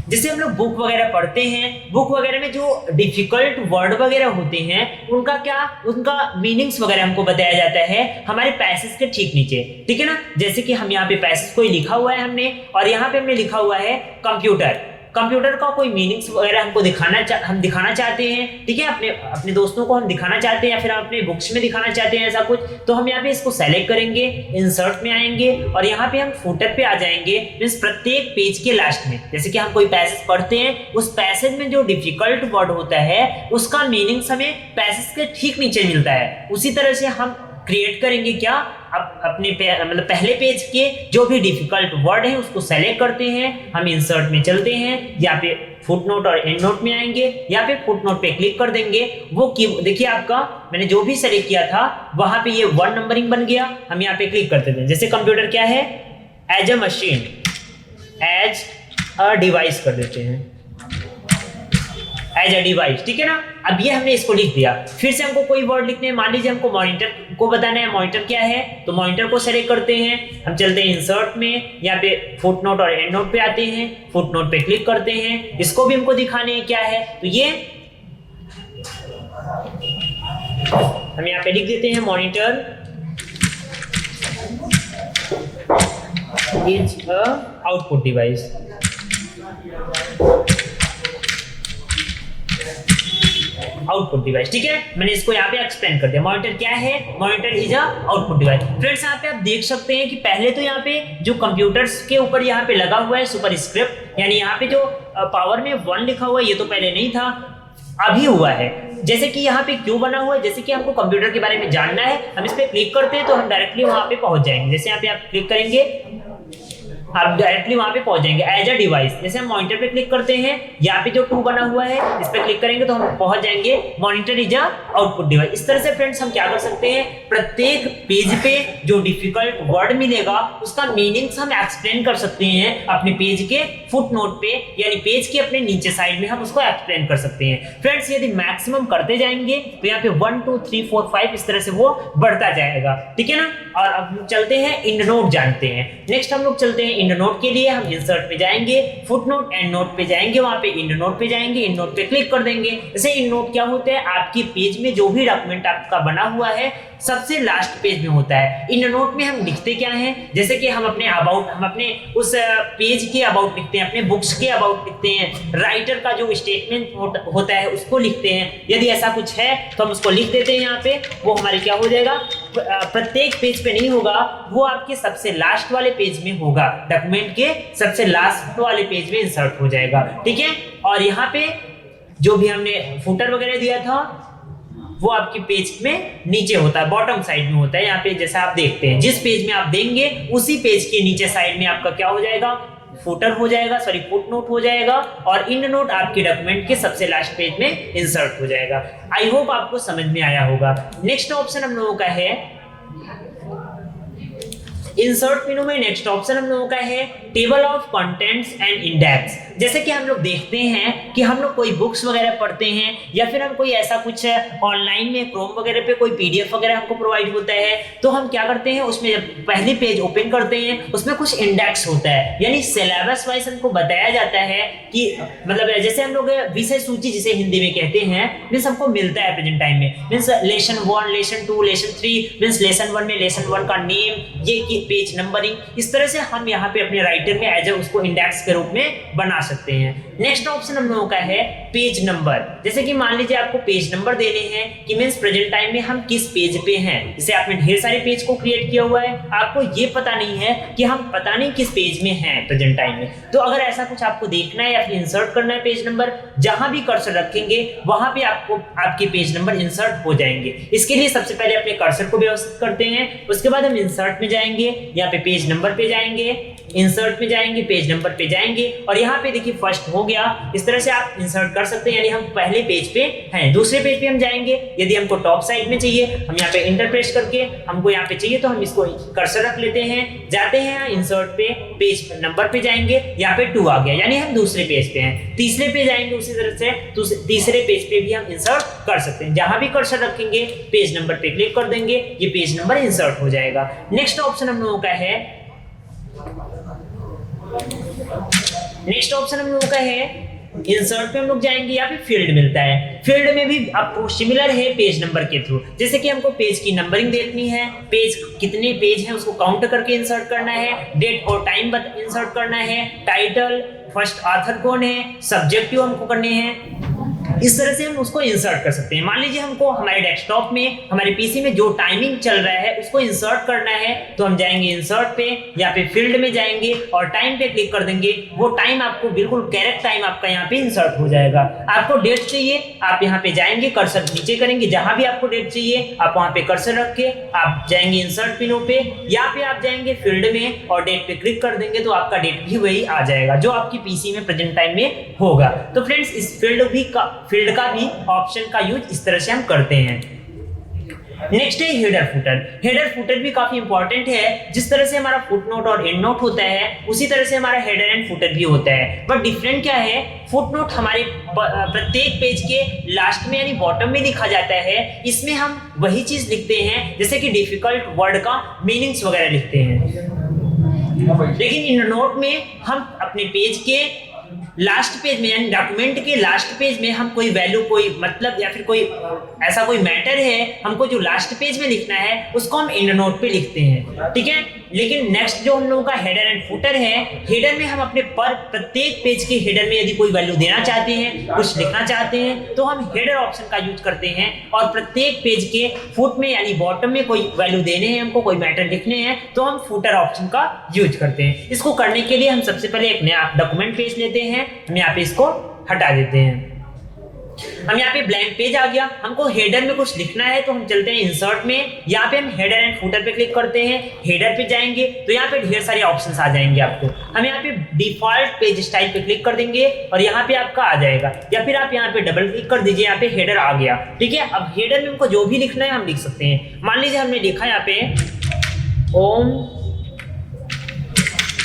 जैसे हम लोग बुक वगैरह पढ़ते हैं, बुक वगैरह में जो डिफिकल्ट वर्ड वगैरह होते हैं उनका मीनिंग्स वगैरह हमको बताया जाता है हमारे पैसेज के ठीक नीचे। ठीक है ना। जैसे कि हम यहाँ पे पैसेज कोई लिखा हुआ है हमने, और यहाँ पे हमने लिखा हुआ है कंप्यूटर का कोई मीनिंग्स वगैरह हमको हम दिखाना चाहते हैं। ठीक है, अपने दोस्तों को हम दिखाना चाहते हैं या फिर हम अपने बुक्स में दिखाना चाहते हैं ऐसा कुछ, तो हम यहाँ पे इसको सेलेक्ट करेंगे, इंसर्ट में आएंगे और यहाँ पे हम फुटर पे आ जाएंगे। मींस प्रत्येक पेज के लास्ट में, जैसे कि हम कोई पैसेज पढ़ते हैं, उस पैसेज में जो डिफिकल्ट वर्ड होता है उसका मीनिंग्स हमें पैसेज के ठीक नीचे मिलता है। उसी तरह से हम क्रिएट करेंगे क्या, अपने मतलब पहले पेज के जो भी डिफिकल्ट वर्ड है उसको सेलेक्ट करते हैं, हम इंसर्ट में चलते हैं, यहाँ पे फुटनोट और एंडनोट में आएंगे, यहाँ पे फुटनोट पे क्लिक कर देंगे। वो देखिए आपका मैंने जो भी सेलेक्ट किया था वहां पे ये 1 नंबरिंग बन गया। हम यहाँ पे क्लिक करते हैं, जैसे कंप्यूटर क्या है, as a machine, as a device कर देते हैं। एज अ डिवाइस, ठीक है ना। अब ये हमने इसको लिख दिया। फिर से हमको कोई वर्ड लिखने हैं, मान लीजिए हमको मॉनिटर को बताना है मॉनिटर क्या है, तो मॉनिटर को सेलेक्ट करते हैं। हम चलते हैं इंसर्ट में, यहाँ पे फुटनोट और एंड नोट पे आते हैं, फुटनोट पे क्लिक करते हैं। इसको भी हमको दिखाने हैं क्या है, तो ये हम यहाँ पे लिख देते हैं monitor is a output device. Output device, ठीक है। मैंने इसको यहाँ पे एक्सप्लेन कर दिया। मॉनिटर क्या है, monitor is a output device. Friends यहाँ पे आप देख सकते हैं कि पहले तो यहाँ पे जो कंप्यूटर्स के ऊपर यहाँ पे लगा हुआ है सुपर स्क्रिप्ट, यानी यहाँ पे जो पावर में 1 लिखा हुआ है, ये तो पहले नहीं था, अभी हुआ है। जैसे कि यहाँ पे क्यों बना हुआ है, जैसे कि हमको कंप्यूटर के बारे में जानना है, हम इस पे क्लिक करते हैं तो हम डायरेक्टली वहां पे पहुंच जाएंगे। जैसे यहाँ पे आप क्लिक करेंगे, आप डायरेक्टली वहां पे पहुंच जाएंगे एज अ डिवाइस। जैसे हम मॉनिटर पे क्लिक करते हैं, यहाँ पे जो 2 बना हुआ है इस पे क्लिक करेंगे तो हम पहुंच जाएंगे monitor is a output device. इस तरह से फ्रेंड्स हम क्या कर सकते हैं, प्रत्येक पेज पे जो डिफिकल्ट वर्ड मिलेगा उसका मीनिंग्स हम एक्सप्लेन कर सकते हैं अपने पेज के फुटनोट पे, यानी पेज के अपने नीचे साइड में हम उसको एक्सप्लेन कर सकते हैं। फ्रेंड्स यदि मैक्सिमम करते जाएंगे तो यहाँ पे 1 2 3 4 5 इस तरह से वो बढ़ता जाएगा, ठीक है ना। और अब हम चलते हैं इंड नोट जानते हैं। नेक्स्ट हम लोग चलते हैं इंड नोट के लिए। हम इंसर्ट पे जाएंगे, फुटनोट एंड नोट पे जाएंगे, वहां पे इंड नोट पे जाएंगे, इंड नोट पे क्लिक कर देंगे। जैसे इंड नोट क्या होता है, आपके पेज में जो भी डॉक्यूमेंट आपका बना हुआ है सबसे लास्ट पेज में होता है। इंड नोट में हम लिखते क्या हैं, जैसे कि हम अपने अबाउट, हम अपने उस पेज के अबाउट लिखते हैं, अपने बुक्स के अबाउट लिखते हैं, राइटर का जो स्टेटमेंट होता है उसको लिखते हैं। यदि ऐसा कुछ है तो हम उसको लिख देते हैं यहाँ पे, वो हमारे क्या हो जाएगा, प्रत्येक पेज पे नहीं होगा, वो आपके सबसे लास्ट वाले पेज में होगा, डॉक्यूमेंट के सबसे लास्ट वाले पेज में इंसर्ट हो जाएगा, ठीक है। और यहाँ पे जो भी हमने फुटर वगैरह दिया था वो आपके पेज में नीचे होता है, बॉटम साइड में होता है। यहाँ पे जैसा आप देखते हैं, जिस पेज में आप देंगे उसी पेज के नीचे साइड में आपका क्या हो जाएगा, फुटर हो जाएगा, सॉरी फुटनोट हो जाएगा, और इंड नोट आपके डॉक्यूमेंट के सबसे लास्ट पेज में इंसर्ट हो जाएगा। आई होप आपको समझ में आया होगा। नेक्स्ट ऑप्शन हम लोगों का है इंसर्ट मेनू में, नेक्स्ट ऑप्शन हम लोगों का है table of contents and index. जैसे कि हम लोग देखते हैं कि हम लोग कोई बुक्स वगैरह पढ़ते हैं या फिर हम कोई ऐसा कुछ ऑनलाइन में क्रोम वगैरह पे कोई पीडीएफ वगैरह हमको प्रोवाइड होता है, तो हम क्या करते हैं, उसमें जब पहली पेज ओपन करते हैं उसमें कुछ इंडेक्स होता है, यानी सिलेबस वाइज हमको बताया जाता है कि मतलब जैसे हम लोग विषय सूची जिसे हिंदी में कहते हैं, मीन्स हमको मिलता है प्रेजेंट टाइम में, means lesson 1, lesson 2, lesson 3, means lesson 1 में लेसन 1 का नेम, ये पेज नंबरिंग, इस तरह से हम यहाँ पे अपने राइटर में एज उसको इंडेक्स के रूप में बना सकते हैं। नेक्स्ट ऑप्शन हम लोगों का है पेज नंबर। जैसे कि मान लीजिए आपको पेज नंबर देने हैं कि मींस प्रेजेंट टाइम में हम किस पेज पे हैं। जैसे आपने ढेर सारे पेज को क्रिएट किया हुआ है, आपको ये पता नहीं है कि हम पता नहीं किस पेज में हैं प्रेजेंट टाइम में, तो अगर ऐसा कुछ आपको देखना है या फिर इंसर्ट करना है पेज नंबर, जहां भी कर्सर रखेंगे वहां पे आपको आपके पेज नंबर इंसर्ट हो जाएंगे। इसके लिए सबसे पहले अपने कर्सर को व्यवस्थित करते हैं, उसके बाद हम इंसर्ट में जाएंगे, यहाँ पे पेज नंबर पे जाएंगे, इंसर्ट पे जाएंगे, पेज नंबर पे जाएंगे, और यहाँ पे देखिए फर्स्ट हो गया। इस तरह से आप इंसर्ट कर सकते हैं, यानी हम पहले पेज पे हैं। दूसरे पेज पे हम जाएंगे, यदि हमको टॉप साइड में चाहिए, हम यहाँ पे इंटर प्रेस करके हमको यहाँ पे चाहिए तो हम इसको कर्सर रख लेते हैं, जाते हैं इंसर्ट पे, पेज नंबर पे जाएंगे, यहाँ पे 2 आ गया, यानी हम दूसरे पेज पे हैं। तीसरे पे जाएंगे, उसी तरह से तीसरे पेज पे भी हम इंसर्ट कर सकते हैं। जहां भी कर्सर रखेंगे पेज नंबर पे क्लिक कर देंगे, ये पेज नंबर इंसर्ट हो जाएगा। नेक्स्ट ऑप्शन हम लोगों का है इंसर्ट पे हम लोग जाएंगे, यहाँ पे फील्ड मिलता है। फील्ड में भी आपको सिमिलर है पेज नंबर के थ्रू, जैसे कि हमको पेज की नंबरिंग देखनी है, पेज कितने पेज हैं उसको काउंट करके इंसर्ट करना है, डेट और टाइम इंसर्ट करना है, टाइटल, फर्स्ट ऑथर कौन है, सब्जेक्टिव हमको करने हैं। इस तरह से हम उसको इंसर्ट कर सकते हैं। मान लीजिए हमको हमारे डेस्कटॉप में, हमारे पीसी में जो टाइमिंग चल रहा है उसको इंसर्ट करना है, तो हम जाएंगे इंसर्ट पे, यहाँ पे फील्ड में जाएंगे और टाइम पे क्लिक कर देंगे। वो टाइम आपको बिल्कुल करेक्ट टाइम आपका यहाँ पे इंसर्ट हो जाएगा। आपको डेट चाहिए, आप यहाँ पे जाएंगे, कर्सर नीचे करेंगे, जहां भी आपको डेट चाहिए आप वहां पे कर्सर रख के आप जाएंगे इंसर्ट पिनो पे, यहाँ पे आप जाएंगे फील्ड में और डेट पे क्लिक कर देंगे, तो आपका डेट भी वही आ जाएगा जो आपकी पीसी में प्रेजेंट टाइम में होगा। तो फ्रेंड्स इस फील्ड का भी ऑप्शन का यूज इस तरह से हम करते हैं। नेक्स्ट है हेडर फुटर। हेडर फुटर भी काफी इंपॉर्टेंट है। जिस तरह से हमारा फुट नोट और एंड नोट होता है उसी तरह से हमारा हेडर एंड फुटर भी होता है, बट डिफरेंट क्या है, फुट नोट हमारे प्रत्येक पेज के लास्ट में यानी बॉटम में लिखा जाता है। इसमें हम वही चीज लिखते हैं जैसे कि डिफिकल्ट वर्ड का मीनिंग्स वगैरह लिखते हैं, लेकिन इन नोट में हम अपने पेज के लास्ट पेज में यानी डॉक्यूमेंट के लास्ट पेज में हम कोई वैल्यू, कोई मतलब या फिर कोई ऐसा कोई मैटर है हमको जो लास्ट पेज में लिखना है उसको हम एंड नोट पे लिखते हैं, ठीक है। लेकिन नेक्स्ट जो हम लोगों का हेडर एंड फुटर है, हेडर में हम अपने प्रत्येक पेज के हेडर में यदि कोई वैल्यू देना चाहते हैं, कुछ लिखना चाहते हैं, तो हम हेडर ऑप्शन का यूज करते हैं। और प्रत्येक पेज के फुट में यानी बॉटम में कोई वैल्यू देने हैं, हमको कोई मैटर लिखने हैं, तो हम फुटर ऑप्शन का यूज करते हैं। इसको करने के लिए हम सबसे पहले एक नया डॉक्यूमेंट पेज लेते हैं, हम यहाँ पे इसको हटा देते हैं। हम यहाँ पे ब्लैंक पेज आ गया, हमको हेडर में कुछ लिखना है तो हम चलते हैं इंसर्ट में, यहाँ पे हम हेडर एंड फुटर पे क्लिक करते हैं। हेडर पे जाएंगे तो यहाँ पे ढेर सारे ऑप्शंस आ जाएंगे आपको। हम यहाँ पे डिफॉल्ट पेज स्टाइल पे क्लिक कर देंगे और यहाँ पे आपका आ जाएगा, या फिर आप यहाँ पे डबल क्लिक कर दीजिए, यहाँ पे हेडर आ गया, ठीक है। अब हेडर में हमको जो भी लिखना है हम लिख सकते हैं। मान लीजिए हमने लिखा यहाँ पे ओम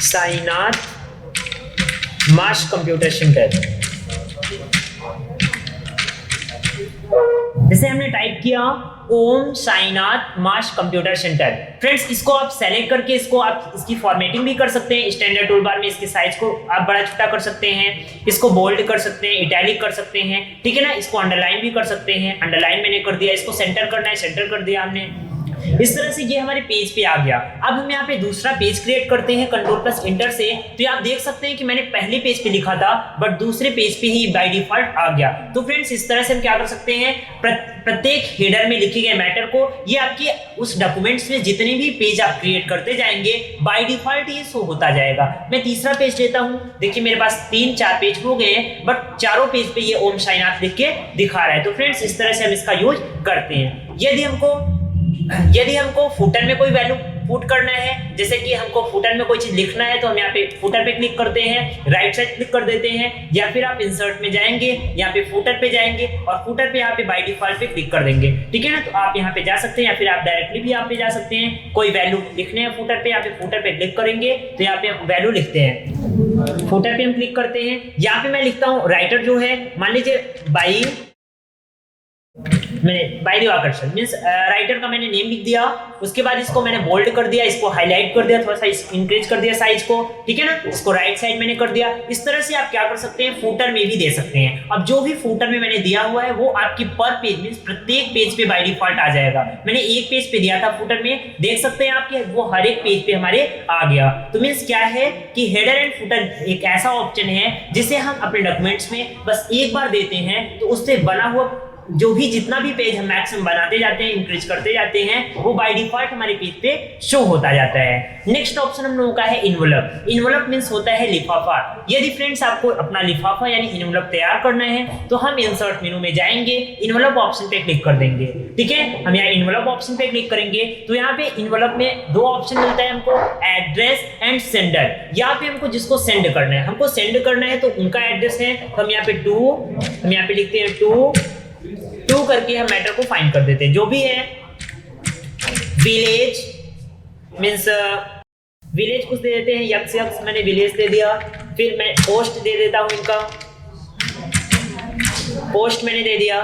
साईनाथ मास कंप्यूटर सेंटर, जैसे हमने टाइप किया ओम साईनाथ मास कंप्यूटर सेंटर। फ्रेंड्स, इसको आप सेलेक्ट करके इसको आप इसकी फॉर्मेटिंग भी कर सकते हैं। स्टैंडर्ड टूल बार में इसके साइज को आप बड़ा छोटा कर सकते हैं, इसको बोल्ड कर सकते हैं, इटैलिक कर सकते हैं, ठीक है ना। इसको अंडरलाइन भी कर सकते हैं, अंडरलाइन मैंने कर दिया। इसको सेंटर करना है, सेंटर कर दिया हमने। इस तरह से ये हमारे पेज पे आ गया। अब हम यहाँ पे दूसरा पेज क्रिएट करते हैं Ctrl+Enter से। तो आप देख सकते हैं कि मैंने पहले पेज पे लिखा था बट दूसरे पेज पे ही बाय डिफॉल्ट आ गया। तो फ्रेंड्स, इस तरह से हम क्या कर सकते हैं, प्रत्येक हेडर में लिखे गए मैटर को ये आपके उस डॉक्यूमेंट्स में जितने भी पेज आप क्रिएट करते जाएंगे बाय डिफॉल्ट ये शो होता जाएगा। मैं तीसरा पेज लेता हूँ। देखिए मेरे पास 3-4 पेज हो गए बट चारों पेज पे ये ओम साईनाथ लिख के दिखा रहा है। तो फ्रेंड्स, इस तरह से हम इसका यूज करते हैं। यदि हमको फुटर में कोई वैल्यू पुट करना है, जैसे कि हमको फुटर में कोई चीज लिखना है, तो हम यहाँ पे फुटर पे क्लिक करते हैं, राइट साइड क्लिक कर देते हैं, या फिर आप इंसर्ट में जाएंगे, यहाँ पे फुटर पे जाएंगे और फुटर पे यहाँ पे बाय डिफॉल्ट पे क्लिक कर देंगे, ठीक है ना। तो आप यहाँ पे जा सकते हैं या फिर आप डायरेक्टली भी यहाँ पे जा सकते हैं। कोई वैल्यू लिखने हैं फुटर पे, यहाँ पे फुटर पे क्लिक करेंगे तो यहाँ पे वैल्यू लिखते हैं। फुटर पे हम क्लिक करते हैं, यहाँ पे मैं लिखता हूँ राइटर जो है, मान लीजिए by Diwakar sir means writer का मैंने नेम लिख दिया। उसके बाद इसको मैंने बोल्ड कर दिया, इसको हाईलाइट कर दिया, थोड़ा सा इंक्रीज कर दिया साइज को, ठीक है ना। इसको राइट साइड मैंने कर दिया। इस तरह से आप क्या कर सकते हैं, फुटर में भी दे सकते हैं। अब जो भी फुटर में मैंने दिया हुआ है वो आपकी पर पेज मींस प्रत्येक पेज पे बाय डिफॉल्ट आ जाएगा। मैंने एक पेज पे दिया था फुटर में, देख सकते हैं आप कि वो हर एक पेज पे हमारे आ गया। तो मींस क्या है कि हेडर एंड फुटर एक ऐसा ऑप्शन है जिसे हम अपने डॉक्यूमेंट्स में बस एक बार देते हैं तो उससे बना हुआ जो भी जितना भी पेज हम मैक्सिमम बनाते जाते हैं, इंक्रीज करते जाते हैं, वो बाय डिफॉल्ट हमारे पेज पे शो होता जाता है। नेक्स्ट ऑप्शन हम लोगों का है इन्वेलप। इन्वेलप मींस होता है लिफाफा। यदि फ्रेंड्स आपको अपना लिफाफा यानी इन्वेलप तैयार करना है तो हम इंसर्ट मेनू में जाएंगे, इन्वेलप ऑप्शन पे क्लिक कर देंगे, ठीक है। हम यहाँ इन्वेलप ऑप्शन पे क्लिक करेंगे तो यहाँ पे इन्वेलप में 2 ऑप्शन मिलता है हमको, एड्रेस एंड सेंडर। यहाँ पे हमको जिसको सेंड करना है, हमको सेंड करना है तो उनका एड्रेस है, तो हम यहाँ पे लिखते हैं 2 करके हम मैटर को फाइंड कर देते हैं। जो भी है विलेज मींस विलेज कुछ दे देते हैं, यक्स मैंने विलेज दे दिया। फिर मैं पोस्ट दे देता हूं, इनका पोस्ट मैंने दे दिया,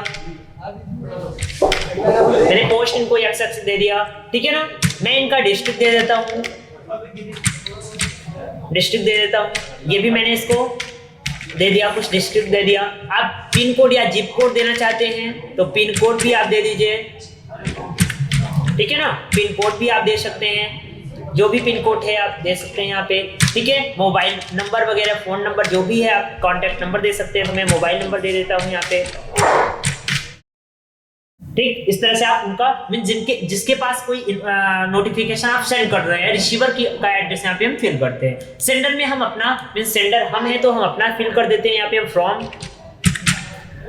मैंने पोस्ट इनको यक्स दे दिया, ठीक है ना। मैं इनका डिस्ट्रिक्ट दे देता हूं, ये भी मैंने इसको दे दिया, कुछ डिस्ट्रिक्ट दे दिया। आप पिन कोड या जिप कोड देना चाहते हैं तो पिन कोड भी आप दे दीजिए, ठीक है ना। पिन कोड भी आप दे सकते हैं, जो भी पिन कोड है आप दे सकते हैं यहाँ पे, ठीक है। मोबाइल नंबर वगैरह, फोन नंबर जो भी है आप कॉन्टेक्ट नंबर दे सकते हैं, तो मैं मोबाइल नंबर दे देता हूँ यहाँ पे, ठीक। इस तरह से आप उनका मींस जिसके पास कोई नोटिफिकेशन आप सेंड कर रहे हैं, रिसीवर का एड्रेस यहाँ पे हम फिल करते हैं। सेंडर में हम अपना मींस सेंडर हम है तो हम अपना फिल कर देते हैं। यहाँ पे फ्रॉम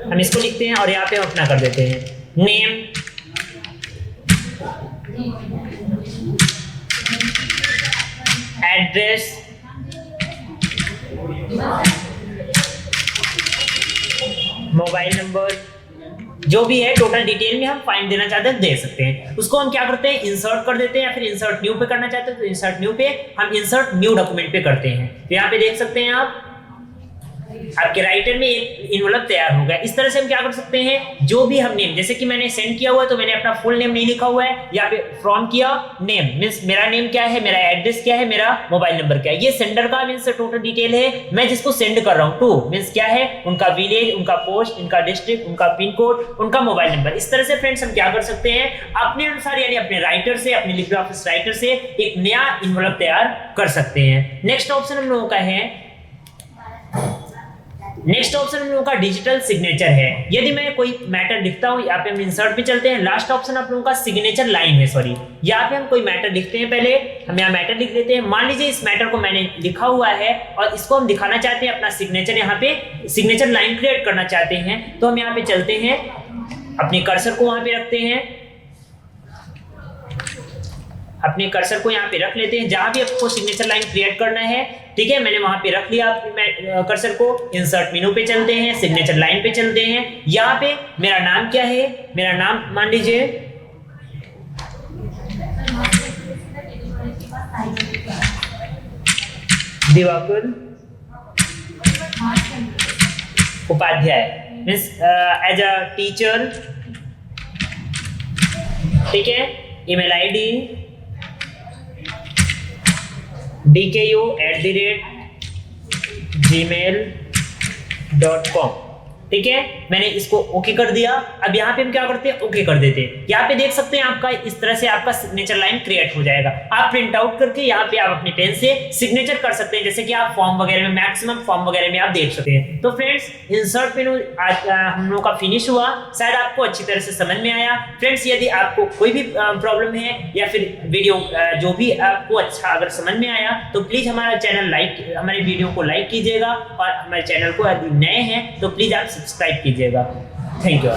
हम इसको लिखते हैं और यहाँ पे हम अपना कर देते हैं नेम, एड्रेस, मोबाइल नंबर, जो भी है टोटल डिटेल में हम फाइंड देना चाहते हैं दे सकते हैं। उसको हम क्या करते हैं, इंसर्ट कर देते हैं, या फिर इंसर्ट न्यू पे करना चाहते हैं तो इंसर्ट न्यू पे हम इंसर्ट न्यू डॉक्यूमेंट पे करते हैं। तो यहाँ पे देख सकते हैं आप आपके राइटर में एक इनवलप तैयार हो गया। इस तरह से हम क्या कर सकते हैं, जो भी हम नेम, जैसे कि मैंने सेंड किया हुआ है तो मैंने अपना फुल नेम नहीं लिखा हुआ है, यहाँ पे फ्रॉम किया, नेम मींस मेरा नेम क्या है, मेरा एड्रेस क्या है, मेरा मोबाइल नंबर क्या है, ये सेंडर का मींस टोटल डिटेल है, मैं जिसको सेंड कर रहा हूँ टू मींस क्या है, उनका विलेज, उनका पोस्ट, उनका डिस्ट्रिक्ट, उनका पिन कोड, उनका मोबाइल नंबर। इस तरह से फ्रेंड्स हम क्या कर सकते हैं, अपने अनुसार यानी अपने राइटर से, अपने लिब्रे ऑफिस राइटर से एक नया इनवलप तैयार कर सकते हैं। नेक्स्ट ऑप्शन हम लोगों का है, नेक्स्ट ऑप्शन हम लोगों का डिजिटल सिग्नेचर है। यदि मैं कोई मैटर लिखता हूं, यहाँ पे हम इंसर्ट पे चलते हैं, लास्ट ऑप्शन आप लोगों का सिग्नेचर लाइन है, सॉरी यहाँ पे हम कोई मैटर लिखते हैं, पहले हम यहाँ मैटर लिख लेते हैं। मान लीजिए इस मैटर को मैंने लिखा हुआ है और इसको हम दिखाना चाहते हैं, अपना सिग्नेचर यहाँ पे सिग्नेचर लाइन क्रिएट करना चाहते हैं, तो हम यहाँ पे चलते हैं, अपने कर्सर को वहां पे रखते हैं, अपने कर्सर को यहाँ पे रख लेते हैं जहां भी आपको सिग्नेचर लाइन क्रिएट करना है। ठीक है, मैंने वहां पे रख लिया कर्सर को। इंसर्ट मेनू पे चलते हैं, सिग्नेचर लाइन पे चलते हैं। यहाँ पे मेरा नाम क्या है, मेरा नाम मान लीजिए Diwakar Upadhyay means as a teacher. ठीक है, ईमेल आईडी dku@gmail.com। ठीक है, मैंने इसको ओके कर दिया। अब यहाँ पे हम क्या करते हैं, ओके कर देते हैं। यहाँ पे देख सकते हैं आपका इस तरह से आपका सिग्नेचर लाइन क्रिएट हो जाएगा। आप प्रिंट आउट करके यहाँ पे आप अपनी पेन से सिग्नेचर कर सकते हैं, जैसे कि आप फॉर्म वगैरह में, मैक्सिमम फॉर्म वगैरह में आप देख सकते हैं। तो फ्रेंड्स, इंसर्ट मेनू आज हम लोगों का फिनिश हुआ। शायद आपको अच्छी तरह से समझ में आया। फ्रेंड्स, यदि आपको कोई भी प्रॉब्लम है या फिर वीडियो जो भी आपको अच्छा अगर समझ में आया तो प्लीज हमारा चैनल हमारे वीडियो को लाइक कीजिएगा, और हमारे चैनल को यदि नए हैं तो प्लीज आप सब्सक्राइब कीजिएगा। Thank you.